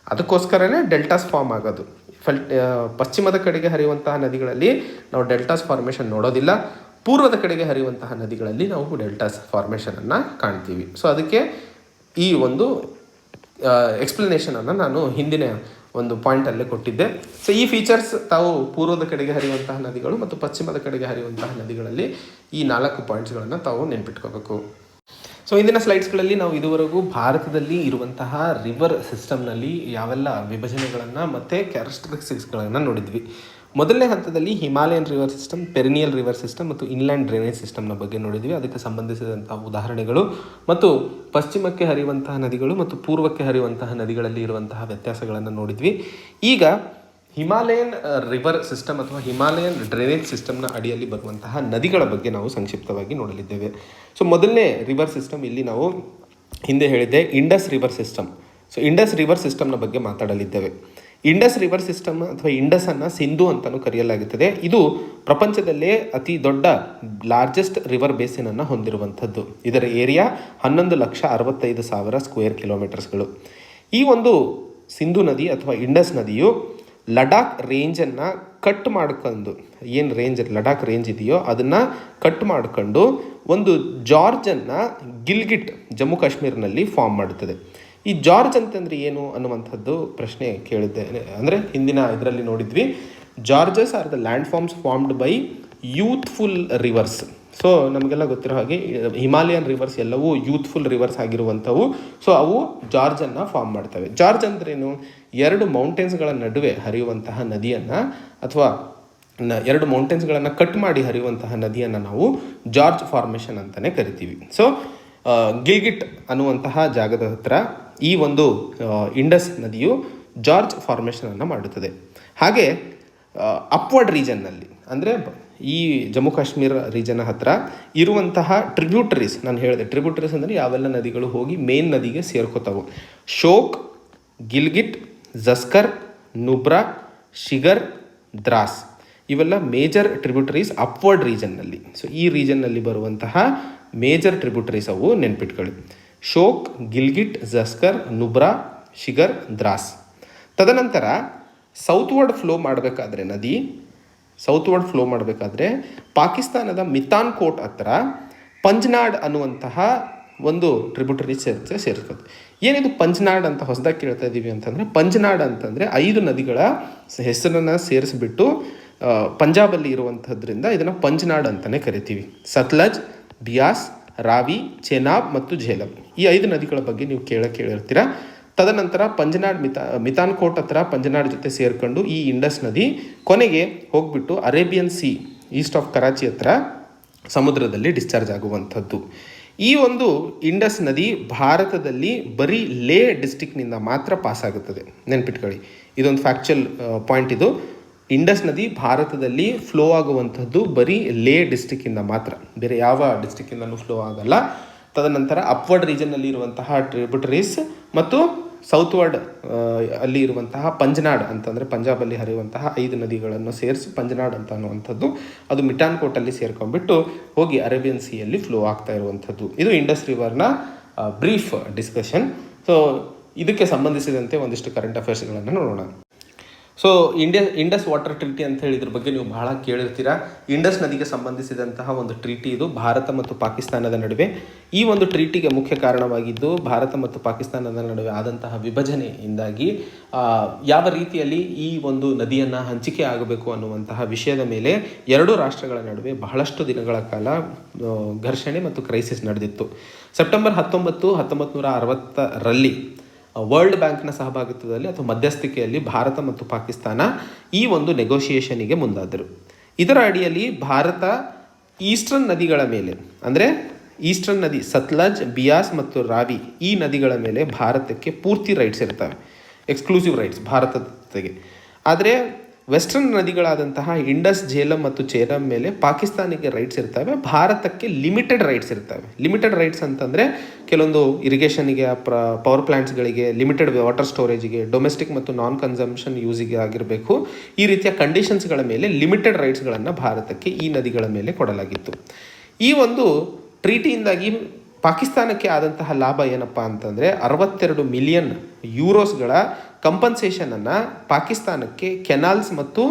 ಅದಕ್ಕೋಸ್ಕರನೇ ಡೆಲ್ಟಾಸ್ ಫಾರ್ಮ್ ಆಗೋದು. ಪಶ್ಚಿಮದ ಕಡೆಗೆ ಹರಿಯುವಂತಹ ನದಿಗಳಲ್ಲಿ ನಾವು ಡೆಲ್ಟಾಸ್ ಫಾರ್ಮೇಷನ್ ನೋಡೋದಿಲ್ಲ, ಪೂರ್ವದ ಕಡೆಗೆ ಹರಿಯುವಂತಹ ನದಿಗಳಲ್ಲಿ ನಾವು ಡೆಲ್ಟಾಸ್ ಫಾರ್ಮೇಷನನ್ನು ಕಾಣ್ತೀವಿ. ಸೊ ಅದಕ್ಕೆ ಈ ಒಂದು ಎಕ್ಸ್ಪ್ಲನೇಷನನ್ನು ನಾನು ಹಿಂದಿನ ಒಂದು ಪಾಯಿಂಟಲ್ಲೇ ಕೊಟ್ಟಿದ್ದೆ. ಸೊ ಈ ಫೀಚರ್ಸ್ ತಾವು ಪೂರ್ವದ ಕಡೆಗೆ ಹರಿಯುವಂತಹ ನದಿಗಳು ಮತ್ತು ಪಶ್ಚಿಮದ ಕಡೆಗೆ ಹರಿಯುವಂತಹ ನದಿಗಳಲ್ಲಿ ಈ 4 ಪಾಯಿಂಟ್ಸ್ಗಳನ್ನು ತಾವು ನೆನ್ಪಿಟ್ಕೋಬೇಕು. ಸೊ ಇಂದಿನ ಸ್ಲೈಡ್ಸ್ಗಳಲ್ಲಿ ನಾವು ಇದುವರೆಗೂ ಭಾರತದಲ್ಲಿ ಇರುವಂತಹ ರಿವರ್ ಸಿಸ್ಟಮ್ನಲ್ಲಿ ಯಾವೆಲ್ಲ ವಿಭಜನೆಗಳನ್ನು ಮತ್ತು ಕ್ಯಾರೆಕ್ಟರಿಸ್ಟಿಕ್ಸ್ಗಳನ್ನು ನೋಡಿದ್ವಿ. ಮೊದಲನೇ ಹಂತದಲ್ಲಿ Himalayan river system, perennial river system ಮತ್ತು ಇನ್ಲ್ಯಾಂಡ್ ಡ್ರೈನೇಜ್ ಸಿಸ್ಟಮ್ನ ಬಗ್ಗೆ ನೋಡಿದ್ವಿ. ಅದಕ್ಕೆ ಸಂಬಂಧಿಸಿದಂತಹ ಉದಾಹರಣೆಗಳು ಮತ್ತು ಪಶ್ಚಿಮಕ್ಕೆ ಹರಿಯುವಂತಹ ನದಿಗಳು ಮತ್ತು ಪೂರ್ವಕ್ಕೆ ಹರಿಯುವಂತಹ ನದಿಗಳಲ್ಲಿ ಇರುವಂತಹ ವ್ಯತ್ಯಾಸಗಳನ್ನು ನೋಡಿದ್ವಿ. ಈಗ ಹಿಮಾಲಯನ್ ರಿವರ್ ಸಿಸ್ಟಮ್ ಅಥವಾ ಹಿಮಾಲಯನ್ ಡ್ರೈನೇಜ್ ಸಿಸ್ಟಮ್ನ ಅಡಿಯಲ್ಲಿ ಬರುವಂತಹ ನದಿಗಳ ಬಗ್ಗೆ ನಾವು ಸಂಕ್ಷಿಪ್ತವಾಗಿ ನೋಡಲಿದ್ದೇವೆ. ಸೊ ಮೊದಲನೇ ರಿವರ್ ಸಿಸ್ಟಮ್ ಇಲ್ಲಿ ನಾವು ಹಿಂದೆ ಹೇಳಿದ್ದೆ Indus river system. So Indus river ಸಿಸ್ಟಮ್ನ ಬಗ್ಗೆ ಮಾತಾಡಲಿದ್ದೇವೆ. ಇಂಡಸ್ ರಿವರ್ ಸಿಸ್ಟಮ್ ಅಥವಾ ಇಂಡಸನ್ನು ಸಿಂಧು ಅಂತಲೂ ಕರೆಯಲಾಗುತ್ತದೆ. ಇದು ಪ್ರಪಂಚದಲ್ಲೇ ಅತಿ ದೊಡ್ಡ ಲಾರ್ಜೆಸ್ಟ್ ರಿವರ್ ಬೇಸಿನನ್ನು ಹೊಂದಿರುವಂಥದ್ದು. ಇದರ ಏರಿಯಾ 11,65,000 ಸ್ಕ್ವೇರ್ ಕಿಲೋಮೀಟರ್ಸ್ಗಳು. ಈ ಒಂದು ಸಿಂಧು ನದಿ ಅಥವಾ ಇಂಡಸ್ ನದಿಯು ಲಡಾಖ್ ರೇಂಜನ್ನು ಕಟ್ ಮಾಡ್ಕೊಂಡು, ಏನು ರೇಂಜ್ ಲಡಾಖ್ ರೇಂಜ್ ಇದೆಯೋ ಅದನ್ನು ಕಟ್ ಮಾಡ್ಕೊಂಡು ಒಂದು ಜಾರ್ಜನ್ನು ಗಿಲ್ಗಿಟ್ ಜಮ್ಮು ಕಾಶ್ಮೀರ್ನಲ್ಲಿ ಫಾರ್ಮ್ ಮಾಡುತ್ತದೆ. ಈ ಜಾರ್ಜ್ ಅಂತಂದರೆ ಏನು ಅನ್ನುವಂಥದ್ದು ಪ್ರಶ್ನೆ ಕೇಳಿದ್ದೇನೆ. ಅಂದರೆ ಹಿಂದಿನ ಇದರಲ್ಲಿ ನೋಡಿದ್ವಿ, gorges are the landforms formed by youthful rivers. So ನಮಗೆಲ್ಲ ಗೊತ್ತಿರೋ ಹಾಗೆ ಹಿಮಾಲಯನ್ ರಿವರ್ಸ್ ಎಲ್ಲವೂ ಯೂತ್ಫುಲ್ ರಿವರ್ಸ್ ಆಗಿರುವಂಥವು. ಸೊ ಅವು ಜಾರ್ಜನ್ನು ಫಾರ್ಮ್ ಮಾಡ್ತವೆ. ಜಾರ್ಜ್ ಅಂದ್ರೇನು? 2 ಮೌಂಟೇನ್ಸ್ಗಳ ನಡುವೆ ಹರಿಯುವಂತಹ ನದಿಯನ್ನು ಅಥವಾ 2 ಮೌಂಟೇನ್ಸ್ಗಳನ್ನು ಕಟ್ ಮಾಡಿ ಹರಿಯುವಂತಹ ನದಿಯನ್ನು ನಾವು ಜಾರ್ಜ್ ಫಾರ್ಮೇಷನ್ ಅಂತಲೇ ಕರಿತೀವಿ. ಸೊ ಗಿಲ್ಗಿಟ್ ಅನ್ನುವಂತಹ ಜಾಗದ ಹತ್ರ ಈ ಒಂದು ಇಂಡಸ್ ನದಿಯು ಜಾರ್ಜ್ ಫಾರ್ಮೇಷನನ್ನು ಮಾಡುತ್ತದೆ. ಹಾಗೆ ಅಪ್ವರ್ಡ್ ರೀಜನ್ನಲ್ಲಿ ಅಂದರೆ ಈ ಜಮ್ಮು ಕಾಶ್ಮೀರ ರೀಜನ್ ಹತ್ರ ಇರುವಂತಹ ಟ್ರಿಬ್ಯೂಟರೀಸ್, ನಾನು ಹೇಳಿದೆ ಟ್ರಿಬ್ಯೂಟರೀಸ್ ಅಂದರೆ ಯಾವೆಲ್ಲ ನದಿಗಳು ಹೋಗಿ ಮೇನ್ ನದಿಗೆ ಸೇರ್ಕೋತಾವೆ. ಶೋಕ್, ಗಿಲ್ಗಿಟ್, ಜಸ್ಕರ್, ನುಬ್ರಾ, ಶಿಗರ್, ದ್ರಾಸ್ ಇವೆಲ್ಲ ಮೇಜರ್ ಟ್ರಿಬ್ಯೂಟರೀಸ್ ಅಪ್ವರ್ಡ್ ರೀಜನ್ನಲ್ಲಿ. ಸೊ ಈ ರೀಜನ್ನಲ್ಲಿ ಬರುವಂತಹ ಮೇಜರ್ ಟ್ರಿಬ್ಯೂಟರೀಸ್ ಅವು ನೆನ್ಪಿಟ್ಕೊಳ್ಳಿ: ಶೋಕ್, ಗಿಲ್ಗಿಟ್, ಜಸ್ಕರ್, ನುಬ್ರಾ, ಶಿಗರ್, ದ್ರಾಸ್. ತದನಂತರ ಸೌತ್ವರ್ಡ್ ಫ್ಲೋ ಮಾಡಬೇಕಾದ್ರೆ ಪಾಕಿಸ್ತಾನದ ಮಿತಾನ್ ಕೋಟ್ ಹತ್ರ ಪಂಜ್ನಾಡ್ ಅನ್ನುವಂತಹ ಒಂದು ಟ್ರಿಬ್ಯೂಟರಿ ಸೇರಿಸ್ಕೋದು. ಏನಿದು ಪಂಜ್ನಾಡ್ ಅಂತ ಹೊಸದಾಗಿ ಕೇಳ್ತಾ ಇದ್ದೀವಿ ಅಂತಂದರೆ, ಪಂಜ್ನಾಡ್ ಅಂತಂದರೆ 5 ನದಿಗಳ ಹೆಸರನ್ನು ಸೇರಿಸ್ಬಿಟ್ಟು ಪಂಜಾಬಲ್ಲಿ ಇರುವಂಥದ್ರಿಂದ ಇದನ್ನು ಪಂಜ್ನಾಡ್ ಅಂತಲೇ ಕರಿತೀವಿ. ಸತ್ಲಜ್, ಬಿಯಾಸ್, ರಾವಿ, ಚೆನಾಬ್ ಮತ್ತು ಝೇಲಂ ಈ 5 ನದಿಗಳ ಬಗ್ಗೆ ನೀವು ಕೇಳಿರ್ತೀರ. ತದನಂತರ ಪಂಜ್ನಾಡ್ ಮಿತಾನ್ ಕೋಟ್ ಹತ್ರ ಪಂಜ್ನಾಡ್ ಜೊತೆ ಸೇರ್ಕೊಂಡು ಈ ಇಂಡಸ್ ನದಿ ಕೊನೆಗೆ ಹೋಗ್ಬಿಟ್ಟು Arabian C East of Karachi ಹತ್ರ ಸಮುದ್ರದಲ್ಲಿ ಡಿಸ್ಚಾರ್ಜ್ ಆಗುವಂಥದ್ದು. ಈ ಒಂದು ಇಂಡಸ್ ನದಿ ಭಾರತದಲ್ಲಿ ಬರೀ ಲೇ ಡಿಸ್ಟಿಕ್ನಿಂದ ಮಾತ್ರ ಪಾಸ್ ಆಗುತ್ತದೆ. ನೆನ್ಪಿಟ್ಕೊಳ್ಳಿ, ಇದೊಂದು ಫ್ಯಾಕ್ಚುಯಲ್ ಪಾಯಿಂಟ್. ಇದು ಇಂಡಸ್ ನದಿ ಭಾರತದಲ್ಲಿ ಫ್ಲೋ ಆಗುವಂಥದ್ದು ಬರೀ ಲೇ ಡಿಸ್ಟಿಕ್ಕಿಂದ ಮಾತ್ರ, ಬೇರೆ ಯಾವ ಡಿಸ್ಟಿಕ್ಕಿಂದಲೂ ಫ್ಲೋ ಆಗಲ್ಲ. ತದನಂತರ ಅಪ್ವರ್ಡ್ ರೀಜನ್ನಲ್ಲಿ ಇರುವಂತಹ ಟ್ರಿಬ್ಯೂಟರೀಸ್ ಮತ್ತು ಸೌತ್ವರ್ಡ್ ಅಲ್ಲಿ ಇರುವಂತಹ ಪಂಜ್ನಾಡ್ ಅಂತಂದರೆ ಪಂಜಾಬಲ್ಲಿ ಹರಿಯುವಂತಹ 5 ನದಿಗಳನ್ನು ಸೇರಿಸಿ ಪಂಜ್ನಾಡ್ ಅಂತ ಅನ್ನುವಂಥದ್ದು ಅದು ಮಿಟಾನ್ ಕೋಟಲ್ಲಿ ಸೇರ್ಕೊಂಡ್ಬಿಟ್ಟು ಹೋಗಿ ಅರೇಬಿಯನ್ ಸಿಯಲ್ಲಿ ಫ್ಲೋ ಆಗ್ತಾ ಇರುವಂಥದ್ದು. ಇದು ಇಂಡಸ್ ರಿವರ್ನ ಬ್ರೀಫ್ ಡಿಸ್ಕಷನ್. ಸೊ ಇದಕ್ಕೆ ಸಂಬಂಧಿಸಿದಂತೆ ಒಂದಿಷ್ಟು ಕರೆಂಟ್ ಅಫೇರ್ಸ್ಗಳನ್ನು ನೋಡೋಣ. ಸೊ ಇಂಡಸ್ ವಾಟರ್ ಟ್ರೀಟಿ ಅಂತ ಹೇಳಿ ಇದ್ರ ಬಗ್ಗೆ ನೀವು ಬಹಳ ಕೇಳಿರ್ತೀರ. ಇಂಡಸ್ ನದಿಗೆ ಸಂಬಂಧಿಸಿದಂತಹ ಒಂದು ಟ್ರೀಟಿ ಇದು ಭಾರತ ಮತ್ತು ಪಾಕಿಸ್ತಾನದ ನಡುವೆ. ಈ ಒಂದು ಟ್ರೀಟಿಗೆ ಮುಖ್ಯ ಕಾರಣವಾಗಿದ್ದು ಭಾರತ ಮತ್ತು ಪಾಕಿಸ್ತಾನದ ನಡುವೆ ಆದಂತಹ ವಿಭಜನೆಯಿಂದಾಗಿ ಯಾವ ರೀತಿಯಲ್ಲಿ ಈ ಒಂದು ನದಿಯನ್ನು ಹಂಚಿಕೆ ಆಗಬೇಕು ಅನ್ನುವಂತಹ ವಿಷಯದ ಮೇಲೆ 2 ರಾಷ್ಟ್ರಗಳ ನಡುವೆ ಬಹಳಷ್ಟು ದಿನಗಳ ಕಾಲ ಘರ್ಷಣೆ ಮತ್ತು ಕ್ರೈಸಿಸ್ ನಡೆದಿತ್ತು. ಸೆಪ್ಟೆಂಬರ್ 19, 1960ರಲ್ಲಿ ವರ್ಲ್ಡ್ ಬ್ಯಾಂಕ್ನ ಸಹಭಾಗಿತ್ವದಲ್ಲಿ ಅಥವಾ ಮಧ್ಯಸ್ಥಿಕೆಯಲ್ಲಿ ಭಾರತ ಮತ್ತು ಪಾಕಿಸ್ತಾನ ಈ ಒಂದು ನೆಗೋಷಿಯೇಷನಿಗೆ ಮುಂದಾದರು. ಇದರ ಅಡಿಯಲ್ಲಿ ಭಾರತ ಈಸ್ಟರ್ನ್ ನದಿಗಳ ಮೇಲೆ ಅಂದರೆ ಈಸ್ಟರ್ನ್ ನದಿ ಸತ್ಲಜ್, ಬಿಯಾಸ್ ಮತ್ತು ರಾವಿ ಈ ನದಿಗಳ ಮೇಲೆ ಭಾರತಕ್ಕೆ ಪೂರ್ತಿ ರೈಟ್ಸ್ ಇರ್ತವೆ, ಎಕ್ಸ್ಕ್ಲೂಸಿವ್ ರೈಟ್ಸ್ ಭಾರತಕ್ಕೆ. ಆದರೆ ವೆಸ್ಟರ್ನ್ ನದಿಗಳಾದಂತಹ ಇಂಡಸ್, ಝೇಲಂ ಮತ್ತು ಚೇನಾಬ್ ಮೇಲೆ ಪಾಕಿಸ್ತಾನಿಗೆ ರೈಟ್ಸ್ ಇರ್ತವೆ, ಭಾರತಕ್ಕೆ ಲಿಮಿಟೆಡ್ ರೈಟ್ಸ್ ಇರ್ತವೆ. ಲಿಮಿಟೆಡ್ ರೈಟ್ಸ್ ಅಂತಂದರೆ ಕೆಲವೊಂದು ಇರಿಗೇಷನ್ಗೆ, ಪವರ್ ಪ್ಲಾಂಟ್ಸ್ಗಳಿಗೆ, ಲಿಮಿಟೆಡ್ ವಾಟರ್ ಸ್ಟೋರೇಜಿಗೆ, ಡೊಮೆಸ್ಟಿಕ್ ಮತ್ತು ನಾನ್ ಕನ್ಸಂಪ್ಷನ್ ಯೂಸಿಗೆ ಆಗಿರಬೇಕು. ಈ ರೀತಿಯ ಕಂಡೀಷನ್ಸ್ಗಳ ಮೇಲೆ ಲಿಮಿಟೆಡ್ ರೈಟ್ಸ್ಗಳನ್ನು ಭಾರತಕ್ಕೆ ಈ ನದಿಗಳ ಮೇಲೆ ಕೊಡಲಾಗಿತ್ತು. ಈ ಒಂದು ಟ್ರೀಟಿಯಿಂದಾಗಿ ಪಾಕಿಸ್ತಾನಕ್ಕೆ ಆದಂತಹ ಲಾಭ ಏನಪ್ಪ ಅಂತಂದರೆ 62 ಮಿಲಿಯನ್ ಯೂರೋಸ್ಗಳ ಕಂಪನ್ಸೇಷನನ್ನು ಪಾಕಿಸ್ತಾನಕ್ಕೆ ಕೆನಾಲ್ಸ್ ಮತ್ತು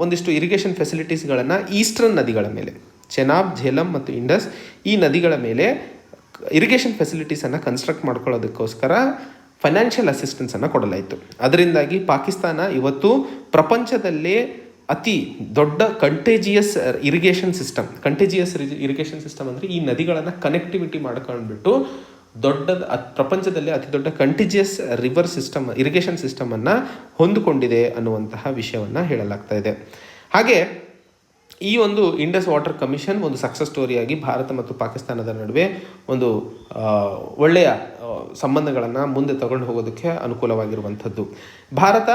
ಒಂದಿಷ್ಟು ಇರಿಗೇಷನ್ ಫೆಸಿಲಿಟೀಸ್ಗಳನ್ನು ಈಸ್ಟರ್ನ್ ನದಿಗಳ ಮೇಲೆ, ಚೆನಾಬ್, ಝೇಲಂ ಮತ್ತು ಇಂಡಸ್ ಈ ನದಿಗಳ ಮೇಲೆ ಇರಿಗೇಷನ್ ಫೆಸಿಲಿಟೀಸನ್ನು ಕನ್ಸ್ಟ್ರಕ್ಟ್ ಮಾಡ್ಕೊಳ್ಳೋದಕ್ಕೋಸ್ಕರ ಫೈನಾನ್ಷಿಯಲ್ ಅಸಿಸ್ಟೆನ್ಸನ್ನು ಕೊಡಲಾಯಿತು. ಅದರಿಂದಾಗಿ ಪಾಕಿಸ್ತಾನ ಇವತ್ತು ಪ್ರಪಂಚದಲ್ಲೇ ಅತಿ ದೊಡ್ಡ ಕಂಟೇಜಿಯಸ್ ಇರಿಗೇಷನ್ ಸಿಸ್ಟಮ್ ಅಂದರೆ ಈ ನದಿಗಳನ್ನು ಕನೆಕ್ಟಿವಿಟಿ ಮಾಡ್ಕೊಂಡ್ಬಿಟ್ಟು ಪ್ರಪಂಚದಲ್ಲಿ ಅತಿ ದೊಡ್ಡ ಕಂಟಿಜಿಯಸ್ ರಿವರ್ ಸಿಸ್ಟಮ್, ಇರಿಗೇಷನ್ ಸಿಸ್ಟಮನ್ನು ಹೊಂದಿಕೊಂಡಿದೆ ಅನ್ನುವಂತಹ ವಿಷಯವನ್ನು ಹೇಳಲಾಗ್ತಾ ಇದೆ. ಹಾಗೆ ಈ ಒಂದು ಇಂಡಸ್ ವಾಟರ್ ಕಮಿಷನ್ ಒಂದು ಸಕ್ಸಸ್ ಸ್ಟೋರಿಯಾಗಿ ಭಾರತ ಮತ್ತು ಪಾಕಿಸ್ತಾನದ ನಡುವೆ ಒಂದು ಒಳ್ಳೆಯ ಸಂಬಂಧಗಳನ್ನು ಮುಂದೆ ತಗೊಂಡು ಹೋಗೋದಕ್ಕೆ ಅನುಕೂಲವಾಗಿರುವಂಥದ್ದು. ಭಾರತ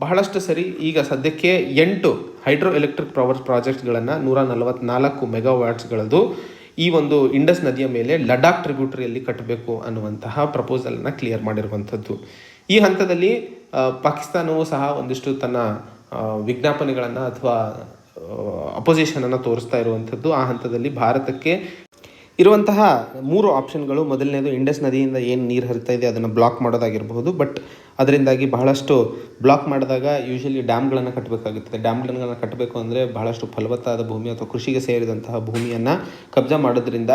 ಬಹಳಷ್ಟು ಸರಿ ಈಗ ಸದ್ಯಕ್ಕೆ 8 ಹೈಡ್ರೋ ಎಲೆಕ್ಟ್ರಿಕ್ ಪವರ್ ಪ್ರಾಜೆಕ್ಟ್ಗಳನ್ನು 144 ಮೆಗಾವ್ಯಾಟ್ಸ್ಗಳದ್ದು ಈ ಒಂದು ಇಂಡಸ್ ನದಿಯ ಮೇಲೆ ಲಡಾಖ್ ಟ್ರಿಬ್ಯೂಟರಿಯಲ್ಲಿ ಕಟ್ಟಬೇಕು ಅನ್ನುವಂತಹ ಪ್ರಪೋಸಲನ್ನು ಕ್ಲಿಯರ್ ಮಾಡಿರುವಂಥದ್ದು. ಈ ಹಂತದಲ್ಲಿ ಪಾಕಿಸ್ತಾನವೂ ಸಹ ಒಂದಿಷ್ಟು ತನ್ನ ವಿಜ್ಞಾಪನೆಗಳನ್ನು ಅಥವಾ ಅಪೋಸಿಷನನ್ನು ತೋರಿಸ್ತಾ ಇರುವಂಥದ್ದು. ಆ ಹಂತದಲ್ಲಿ ಭಾರತಕ್ಕೆ ಇರುವಂತಹ 3 ಆಪ್ಷನ್ಗಳು, ಮೊದಲನೇದು ಇಂಡಸ್ ನದಿಯಿಂದ ಏನು ನೀರು ಹರಿತಾ ಇದೆ ಅದನ್ನು ಬ್ಲಾಕ್ ಮಾಡೋದಾಗಿರಬಹುದು. ಬಟ್ ಅದರಿಂದಾಗಿ ಬಹಳಷ್ಟು ಬ್ಲಾಕ್ ಮಾಡಿದಾಗ ಯೂಶಲಿ ಡ್ಯಾಮ್ಗಳನ್ನು ಕಟ್ಟಬೇಕಾಗುತ್ತದೆ. ಡ್ಯಾಮ್ಗಳನ್ನು ಕಟ್ಟಬೇಕು ಅಂದರೆ ಬಹಳಷ್ಟು ಫಲವತ್ತಾದ ಭೂಮಿ ಅಥವಾ ಕೃಷಿಗೆ ಸೇರಿದಂತಹ ಭೂಮಿಯನ್ನು ಕಬ್ಜಾ ಮಾಡೋದ್ರಿಂದ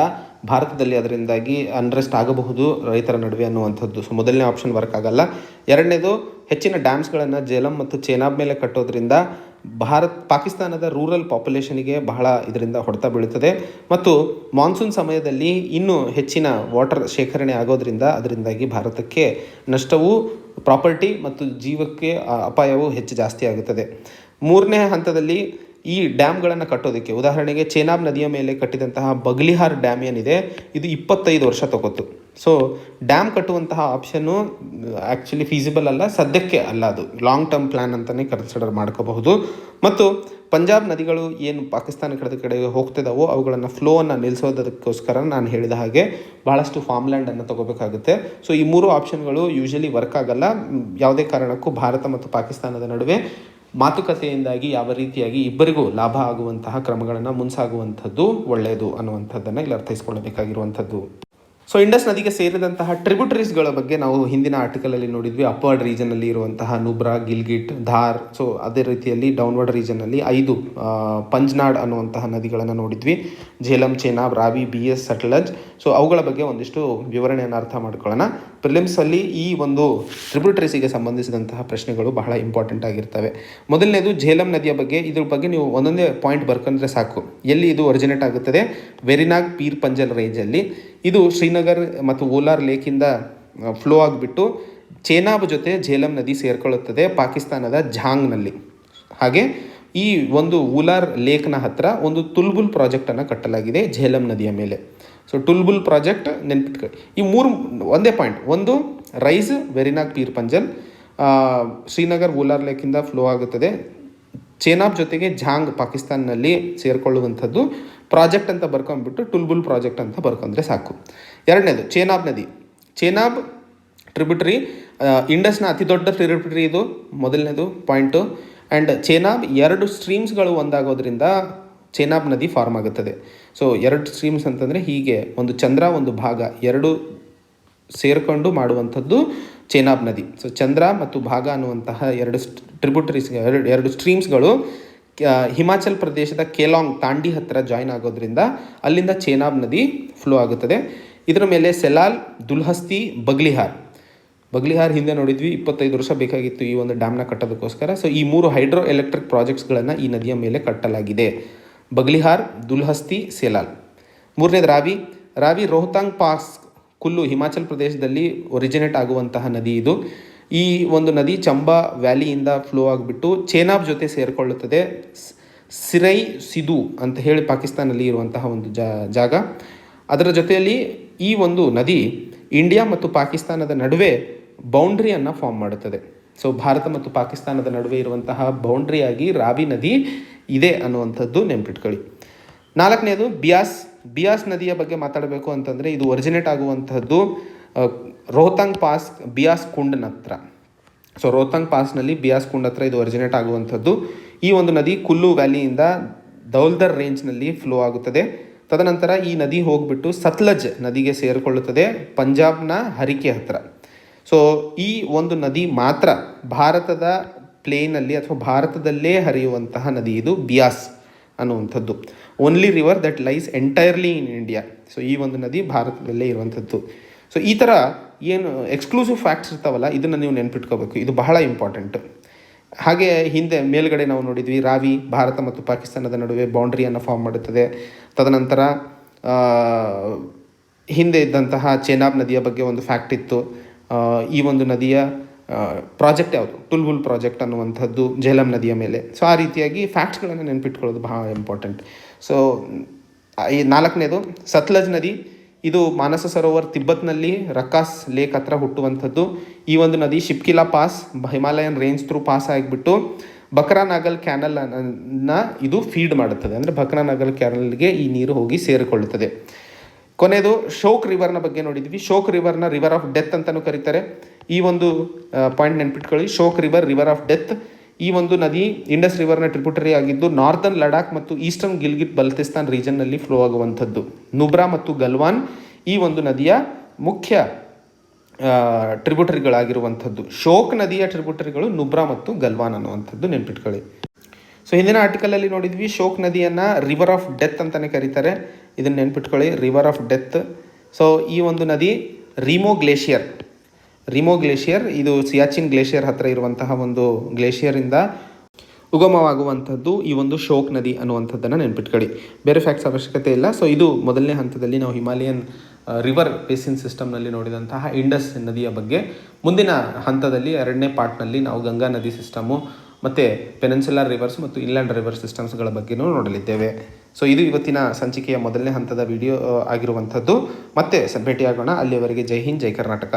ಭಾರತದಲ್ಲಿ ಅದರಿಂದಾಗಿ ಅನ್ರೆಸ್ಟ್ ಆಗಬಹುದು ರೈತರ ನಡುವೆ ಅನ್ನುವಂಥದ್ದು. ಸೊ ಮೊದಲನೇ ಆಪ್ಷನ್ ವರ್ಕ್ ಆಗಲ್ಲ. ಎರಡನೇದು, ಹೆಚ್ಚಿನ ಡ್ಯಾಮ್ಸ್ಗಳನ್ನು ಝೇಲಂ ಮತ್ತು ಚೇನಾಬ್ ಮೇಲೆ ಕಟ್ಟೋದ್ರಿಂದ ಪಾಕಿಸ್ತಾನದ ರೂರಲ್ ಪಾಪ್ಯುಲೇಷನ್ಗೆ ಬಹಳ ಇದರಿಂದ ಹೊಡೆತ ಬೀಳುತ್ತದೆ ಮತ್ತು ಮಾನ್ಸೂನ್ ಸಮಯದಲ್ಲಿ ಇನ್ನೂ ಹೆಚ್ಚಿನ ವಾಟರ್ ಶೇಖರಣೆ ಆಗೋದ್ರಿಂದ ಅದರಿಂದಾಗಿ ಭಾರತಕ್ಕೆ ನಷ್ಟವೂ, ಪ್ರಾಪರ್ಟಿ ಮತ್ತು ಜೀವಕ್ಕೆ ಅಪಾಯವೂ ಜಾಸ್ತಿ ಆಗುತ್ತದೆ. ಮೂರನೇ ಹಂತದಲ್ಲಿ ಈ ಡ್ಯಾಮ್ಗಳನ್ನು ಕಟ್ಟೋದಕ್ಕೆ, ಉದಾಹರಣೆಗೆ ಚೇನಾಬ್ ನದಿಯ ಮೇಲೆ ಕಟ್ಟಿದಂತಹ ಬಗ್ಲಿಹಾರ್ ಡ್ಯಾಮ್ ಏನಿದೆ ಇದು 25 ವರ್ಷ ತಗೋತು. ಸೊ ಡ್ಯಾಮ್ ಕಟ್ಟುವಂತಹ ಆಪ್ಷನ್ನು ಆ್ಯಕ್ಚುಲಿ ಫೀಸಿಬಲ್ ಅಲ್ಲ, ಸದ್ಯಕ್ಕೆ ಅಲ್ಲ, ಅದು ಲಾಂಗ್ ಟರ್ಮ್ ಪ್ಲ್ಯಾನ್ ಅಂತಲೇ ಕನ್ಸಿಡರ್ ಮಾಡ್ಕೋಬಹುದು. ಮತ್ತು ಪಂಜಾಬ್ ನದಿಗಳು ಏನು ಪಾಕಿಸ್ತಾನ ಕಡೆಗೆ ಹೋಗ್ತಿದ್ದಾವೋ ಅವುಗಳನ್ನು ಫ್ಲೋವನ್ನು ನಿಲ್ಲಿಸೋದಕ್ಕೋಸ್ಕರ ನಾನು ಹೇಳಿದ ಹಾಗೆ ಭಾಳಷ್ಟು ಫಾರ್ಮ್ಲ್ಯಾಂಡನ್ನು ತಗೋಬೇಕಾಗುತ್ತೆ. ಸೊ ಈ 3 ಆಪ್ಷನ್ಗಳು ಯೂಶಲಿ ವರ್ಕ್ ಆಗಲ್ಲ. ಯಾವುದೇ ಕಾರಣಕ್ಕೂ ಭಾರತ ಮತ್ತು ಪಾಕಿಸ್ತಾನದ ನಡುವೆ ಮಾತುಕತೆಯಿಂದಾಗಿ ಯಾವ ರೀತಿಯಾಗಿ ಇಬ್ಬರಿಗೂ ಲಾಭ ಆಗುವಂತಹ ಕ್ರಮಗಳನ್ನು ಮುನ್ಸಾಗುವಂಥದ್ದು ಒಳ್ಳೆಯದು ಅನ್ನುವಂಥದ್ದನ್ನು ಇಲ್ಲಿ ಅರ್ಥೈಸ್ಕೊಳ್ಳಬೇಕಾಗಿರುವಂಥದ್ದು. ಸೊ ಇಂಡಸ್ ನದಿಗೆ ಸೇರಿದಂತಹ ಟ್ರಿಬ್ಯೂಟರೀಸ್ಗಳ ಬಗ್ಗೆ ನಾವು ಹಿಂದಿನ ಆರ್ಟಿಕಲಲ್ಲಿ ನೋಡಿದ್ವಿ. ಅಪ್ವರ್ಡ್ ರೀಜನಲ್ಲಿ ಇರುವಂತಹ ನುಬ್ರಾ, ಗಿಲ್ಗಿಟ್, ಧಾರ್. ಸೊ ಅದೇ ರೀತಿಯಲ್ಲಿ ಡೌನ್ವರ್ಡ್ ರೀಜನ್ನಲ್ಲಿ 5 ಪಂಜ್ನಾಡ್ ಅನ್ನುವಂತಹ ನದಿಗಳನ್ನು ನೋಡಿದ್ವಿ. ಝೇಲಂ, ಚೇನಾಬ್, ರಾವಿ, BS, ಸಟ್ಲಜ್. ಸೊ ಅವುಗಳ ಬಗ್ಗೆ ಒಂದಿಷ್ಟು ವಿವರಣೆಯನ್ನು ಅರ್ಥ ಮಾಡ್ಕೊಳ್ಳೋಣ. ಪ್ರಿಲಿಮ್ಸಲ್ಲಿ ಈ ಒಂದು ಟ್ರಿಬ್ಯೂಟರೀಸಿಗೆ ಸಂಬಂಧಿಸಿದಂತಹ ಪ್ರಶ್ನೆಗಳು ಬಹಳ ಇಂಪಾರ್ಟೆಂಟ್ ಆಗಿರ್ತವೆ. ಮೊದಲನೇದು ಝೇಲಂ ನದಿಯ ಬಗ್ಗೆ. ಇದ್ರ ಬಗ್ಗೆ ನೀವು ಒಂದೊಂದೇ ಪಾಯಿಂಟ್ ಬರ್ಕೊಂಡ್ರೆ ಸಾಕು. ಎಲ್ಲಿ ಇದು ಒರಿಜಿನೇಟ್ ಆಗುತ್ತದೆ? ವೆರಿನಾಗ್ ಪೀರ್ ಪಂಜಲ್ ರೇಂಜಲ್ಲಿ. ಇದು ಶ್ರೀನಗರ್ ಮತ್ತು ಓಲಾರ್ ಲೇಕಿಂದ ಫ್ಲೋ ಆಗಿಬಿಟ್ಟು ಚೇನಾಬ್ ಜೊತೆ ಝೇಲಂ ನದಿ ಸೇರ್ಕೊಳ್ಳುತ್ತದೆ ಪಾಕಿಸ್ತಾನದ ಝಾಂಗ್ನಲ್ಲಿ. ಹಾಗೆ ಈ ಒಂದು ಊಲಾರ್ ಲೇಕ್ನ ಹತ್ತಿರ ಒಂದು ತುಲ್ಬುಲ್ ಪ್ರಾಜೆಕ್ಟನ್ನು ಕಟ್ಟಲಾಗಿದೆ ಝೇಲಂ ನದಿಯ ಮೇಲೆ. ಸೊ ಟುಲ್ಬುಲ್ ಪ್ರಾಜೆಕ್ಟ್ ನೆನ್ಪಿಟ್ಕೊಳ್ಳಿ. ಈ 3 ಒಂದೇ ಪಾಯಿಂಟ್. ಒಂದು, ರೈಸ್ ವೆರಿನಾಗ್ ಪೀರ್ ಪಂಜಲ್, ಶ್ರೀನಗರ್ ಊಲಾರ್ ಲೇಕಿಂದ ಫ್ಲೋ ಆಗುತ್ತದೆ. ಚೇನಾಬ್ ಜೊತೆಗೆ ಝಾಂಗ್ ಪಾಕಿಸ್ತಾನಲ್ಲಿ ಸೇರಿಕೊಳ್ಳುವಂಥದ್ದು ಪ್ರಾಜೆಕ್ಟ್ ಅಂತ ಬರ್ಕೊಂಡ್ಬಿಟ್ಟು ಟುಲ್ಬುಲ್ ಪ್ರಾಜೆಕ್ಟ್ ಅಂತ ಬರ್ಕೊಂಡ್ರೆ ಸಾಕು. ಎರಡನೇದು ಚೇನಾಬ್ ನದಿ. ಚೇನಾಬ್ ಟ್ರಿಬ್ಯೂಟರಿ ಇಂಡಸ್ನ ಅತಿ ದೊಡ್ಡ ಟ್ರಿಬ್ಯೂಟರಿ ಇದು, ಮೊದಲನೇದು ಪಾಯಿಂಟು. ಆ್ಯಂಡ್ ಚೇನಾಬ್ 2 ಸ್ಟ್ರೀಮ್ಸ್ಗಳು ಒಂದಾಗೋದ್ರಿಂದ ಚೇನಾಬ್ ನದಿ ಫಾರ್ಮ್ ಆಗುತ್ತದೆ. ಸೊ 2 ಸ್ಟ್ರೀಮ್ಸ್ ಅಂತಂದರೆ ಹೀಗೆ ಒಂದು ಚಂದ್ರ ಒಂದು ಭಾಗ 2 ಸೇರಿಕೊಂಡು ಮಾಡುವಂಥದ್ದು ಚೇನಾಬ್ ನದಿ. ಸೊ ಚಂದ್ರ ಮತ್ತು ಭಾಗ ಅನ್ನುವಂತಹ 2 ಟ್ರಿಬ್ಯೂಟರೀಸ್, 2 ಸ್ಟ್ರೀಮ್ಸ್ಗಳು ಹಿಮಾಚಲ್ ಪ್ರದೇಶದ ಕೇಲಾಂಗ್, ತಾಂಡಿ ಹತ್ತಿರ ಜಾಯಿನ್ ಆಗೋದ್ರಿಂದ ಅಲ್ಲಿಂದ ಚೇನಾಬ್ ನದಿ ಫ್ಲೋ ಆಗುತ್ತದೆ. ಇದರ ಮೇಲೆ ಸೆಲಾಲ್, ದುಲ್ಹಸ್ತಿ, ಬಗ್ಲಿಹಾರ್ ಹಿಂದೆ ನೋಡಿದ್ವಿ. 25 ವರ್ಷ ಬೇಕಾಗಿತ್ತು ಈ ಒಂದು ಡ್ಯಾಮ್ನ ಕಟ್ಟೋದಕ್ಕೋಸ್ಕರ. ಸೊ ಈ 3 ಹೈಡ್ರೋ ಎಲೆಕ್ಟ್ರಿಕ್ ಪ್ರಾಜೆಕ್ಟ್ಸ್ಗಳನ್ನು ಈ ನದಿಯ ಮೇಲೆ ಕಟ್ಟಲಾಗಿದೆ. ಬಗ್ಲಿಹಾರ್, ದುಲ್ಹಸ್ತಿ, ಸೆಲಾಲ್. ಮೂರನೇದು ರಾವಿ ರೋಹತಾಂಗ್ ಪಾಸ್, ಕುಲ್ಲು, ಹಿಮಾಚಲ್ ಪ್ರದೇಶದಲ್ಲಿ ಒರಿಜಿನೇಟ್ ಆಗುವಂತಹ ನದಿ ಇದು. ಈ ಒಂದು ನದಿ ಚಂಬಾ ವ್ಯಾಲಿಯಿಂದ ಫ್ಲೋ ಆಗಿಬಿಟ್ಟು ಚೇನಾಬ್ ಜೊತೆ ಸೇರಿಕೊಳ್ಳುತ್ತದೆ. ಸಿರೈ ಸಿಧು ಅಂತ ಹೇಳಿ ಪಾಕಿಸ್ತಾನಲ್ಲಿ ಇರುವಂತಹ ಒಂದು ಜಾಗ. ಅದರ ಜೊತೆಯಲ್ಲಿ ಈ ಒಂದು ನದಿ ಇಂಡಿಯಾ ಮತ್ತು ಪಾಕಿಸ್ತಾನದ ನಡುವೆ ಬೌಂಡ್ರಿಯನ್ನು ಫಾರ್ಮ್ ಮಾಡುತ್ತದೆ. ಸೊ ಭಾರತ ಮತ್ತು ಪಾಕಿಸ್ತಾನದ ನಡುವೆ ಇರುವಂತಹ ಬೌಂಡ್ರಿಯಾಗಿ ರಾವಿ ನದಿ ಇದೆ ಅನ್ನುವಂಥದ್ದು ನೆನ್ಪಿಟ್ಕೊಳ್ಳಿ. 4ನೇದು ಬಿಯಾಸ್ ನದಿಯ ಬಗ್ಗೆ ಮಾತಾಡಬೇಕು ಅಂತಂದರೆ ಇದು ಒರಿಜಿನೇಟ್ ಆಗುವಂಥದ್ದು ರೋಹ್ತಾಂಗ್ ಪಾಸ್ ಬಿಯಾಸ್ ಕುಂಡ್ನ ಹತ್ರ. ಸೊ ರೋಹ್ತಾಂಗ್ ಪಾಸ್ನಲ್ಲಿ ಬಿಯಾಸ್ ಕುಂಡ್ ಹತ್ರ ಇದು ಒರಿಜಿನೇಟ್ ಆಗುವಂಥದ್ದು. ಈ ಒಂದು ನದಿ ಕುಲ್ಲು ವ್ಯಾಲಿಯಿಂದ ದೌಲ್ದರ್ ರೇಂಜ್ನಲ್ಲಿ ಫ್ಲೋ ಆಗುತ್ತದೆ. ತದನಂತರ ಈ ನದಿ ಹೋಗಿಬಿಟ್ಟು ಸತ್ಲಜ್ ನದಿಗೆ ಸೇರಿಕೊಳ್ಳುತ್ತದೆ ಪಂಜಾಬ್ನ ಹರಿಕೆ ಹತ್ರ. ಸೊ ಈ ಒಂದು ನದಿ ಮಾತ್ರ ಭಾರತದ ಪ್ಲೇನಲ್ಲಿ ಅಥವಾ ಭಾರತದಲ್ಲೇ ಹರಿಯುವಂತಹ ನದಿ ಇದು ಬಿಯಾಸ್ ಅನ್ನುವಂಥದ್ದು. Only river that lies entirely in India. So ಈ ಒಂದು ನದಿ ಭಾರತದಲ್ಲೇ ಇರುವಂಥದ್ದು. ಸೊ ಈ ಥರ ಏನು ಎಕ್ಸ್ಕ್ಲೂಸಿವ್ ಫ್ಯಾಕ್ಟ್ಸ್ ಇರ್ತಾವಲ್ಲ, ಇದನ್ನು ನೀವು ನೆನ್ಪಿಟ್ಕೋಬೇಕು, ಇದು ಬಹಳ ಇಂಪಾರ್ಟೆಂಟ್. ಹಾಗೆ ಹಿಂದೆ ಮೇಲ್ಗಡೆ ನಾವು ನೋಡಿದ್ವಿ, ರಾವಿ ಭಾರತ ಮತ್ತು ಪಾಕಿಸ್ತಾನದ ನಡುವೆ ಬೌಂಡ್ರಿಯನ್ನು ಫಾರ್ಮ್ ಮಾಡುತ್ತದೆ. ತದನಂತರ ಹಿಂದೆ ಇದ್ದಂತಹ ಚೆನಾಬ್ ನದಿಯ ಬಗ್ಗೆ ಒಂದು ಫ್ಯಾಕ್ಟ್ ಇತ್ತು. ಈ ಒಂದು ನದಿಯ ಪ್ರಾಜೆಕ್ಟ್ ಯಾವುದು, ಟುಲ್ಹುಲ್ ಪ್ರಾಜೆಕ್ಟ್ ಅನ್ನುವಂಥದ್ದು ಝೇಲಂ ನದಿಯ ಮೇಲೆ. ಸೊ ಆ ರೀತಿಯಾಗಿ ಫ್ಯಾಕ್ಟ್ಸ್ಗಳನ್ನು ನೆನ್ಪಿಟ್ಕೊಳ್ಳೋದು ಬಹಳ ಇಂಪಾರ್ಟೆಂಟ್. ಸೊ ಈ 4ನೇದು ಸತ್ಲಜ್ ನದಿ, ಇದು ಮಾನಸ ಸರೋವರ್ ತಿಬ್ಬತ್ನಲ್ಲಿ ರಕ್ಕಾಸ್ ಲೇಕ್ ಹತ್ರ ಹುಟ್ಟುವಂಥದ್ದು. ಈ ಒಂದು ನದಿ Shipki La pass Himalayan range through pass ಆಗಿಬಿಟ್ಟು ಬಕ್ರಾನಾಗಲ್ ಕ್ಯಾನಲನ್ನು ಇದು ಫೀಡ್ ಮಾಡುತ್ತದೆ. ಅಂದರೆ ಬಕ್ರಾನಾಗಲ್ ಕ್ಯಾನಲ್ಗೆ ಈ ನೀರು ಹೋಗಿ ಸೇರಿಕೊಳ್ಳುತ್ತದೆ. ಕೊನೆಯದು ಶೋಕ್ ರಿವರ್ನ ಬಗ್ಗೆ ನೋಡಿದ್ವಿ. ಶೋಕ್ ರಿವರ್ನ ರಿವರ್ ಆಫ್ ಡೆತ್ ಅಂತಲೂ ಕರೀತಾರೆ. ಈ ಒಂದು ಪಾಯಿಂಟ್ ನೆನ್ಪಿಟ್ಕೊಳ್ಳಿ, ಶೋಕ್ ರಿವರ್ ಆಫ್ ಡೆತ್. ಈ ಒಂದು ನದಿ ಇಂಡಸ್ ರಿವರ್ನ ಟ್ರಿಬ್ಯೂಟರಿ ಆಗಿದ್ದು ನಾರ್ದರ್ನ್ ಲಡಾಖ್ ಮತ್ತು ಈಸ್ಟರ್ನ್ ಗಿಲ್ಗಿಟ್ ಬಲ್ತಿಸ್ತಾನ್ ರೀಜನ್ನಲ್ಲಿ ಫ್ಲೋ ಆಗುವಂಥದ್ದು. ನುಬ್ರಾ ಮತ್ತು ಗಲ್ವಾನ್ ಈ ಒಂದು ನದಿಯ ಮುಖ್ಯ ಟ್ರಿಬ್ಯೂಟರಿಗಳಾಗಿರುವಂಥದ್ದು. ಶೋಕ್ ನದಿಯ ಟ್ರಿಬ್ಯೂಟರಿಗಳು ನುಬ್ರಾ ಮತ್ತು ಗಲ್ವಾನ್ ಅನ್ನುವಂಥದ್ದು ನೆನ್ಪಿಟ್ಕೊಳ್ಳಿ. ಸೊ ಹಿಂದಿನ ಆರ್ಟಿಕಲಲ್ಲಿ ನೋಡಿದ್ವಿ, ಶೋಕ್ ನದಿಯನ್ನು ರಿವರ್ ಆಫ್ ಡೆತ್ ಅಂತಲೇ ಕರೀತಾರೆ. ಇದನ್ನು ನೆನ್ಪಿಟ್ಕೊಳ್ಳಿ, ರಿವರ್ ಆಫ್ ಡೆತ್. ಸೊ ಈ ಒಂದು ನದಿ ರಿಮೋ ಗ್ಲೇಷಿಯರ್ ಇದು ಸಿಯಾಚಿನ್ ಗ್ಲೇಷಿಯರ್ ಹತ್ತಿರ ಇರುವಂತಹ ಒಂದು ಗ್ಲೇಷಿಯರಿಂದ ಉಗಮವಾಗುವಂಥದ್ದು ಈ ಒಂದು ಶೋಕ್ ನದಿ ಅನ್ನುವಂಥದ್ದನ್ನು ನೆನ್ಪಿಟ್ಕೊಳ್ಳಿ. ಬೇರೆ ಫ್ಯಾಕ್ಟ್ಸ್ ಅವಶ್ಯಕತೆ ಇಲ್ಲ. ಸೊ ಇದು ಮೊದಲನೇ ಹಂತದಲ್ಲಿ ನಾವು ಹಿಮಾಲಯನ್ ರಿವರ್ ಬೇಸಿನ್ ಸಿಸ್ಟಮ್ನಲ್ಲಿ ನೋಡಿದಂತಹ ಇಂಡಸ್ ನದಿಯ ಬಗ್ಗೆ. ಮುಂದಿನ ಹಂತದಲ್ಲಿ 2ನೇ ಪಾರ್ಟ್ನಲ್ಲಿ ನಾವು ಗಂಗಾ ನದಿ ಸಿಸ್ಟಮು ಮತ್ತು ಪೆನಿನ್ಸುಲರ್ ರಿವರ್ಸ್ ಮತ್ತು ಇನ್ಲ್ಯಾಂಡ್ ರಿವರ್ ಸಿಸ್ಟಮ್ಸ್ಗಳ ಬಗ್ಗೆಯೂ ನೋಡಲಿದ್ದೇವೆ. ಸೊ ಇದು ಇವತ್ತಿನ ಸಂಚಿಕೆಯ ಮೊದಲನೇ ಹಂತದ ವಿಡಿಯೋ ಆಗಿರುವಂಥದ್ದು. ಮತ್ತೆ ಭೇಟಿಯಾಗೋಣ. ಅಲ್ಲಿಯವರೆಗೆ ಜೈ ಹಿಂದ್, ಜೈ ಕರ್ನಾಟಕ.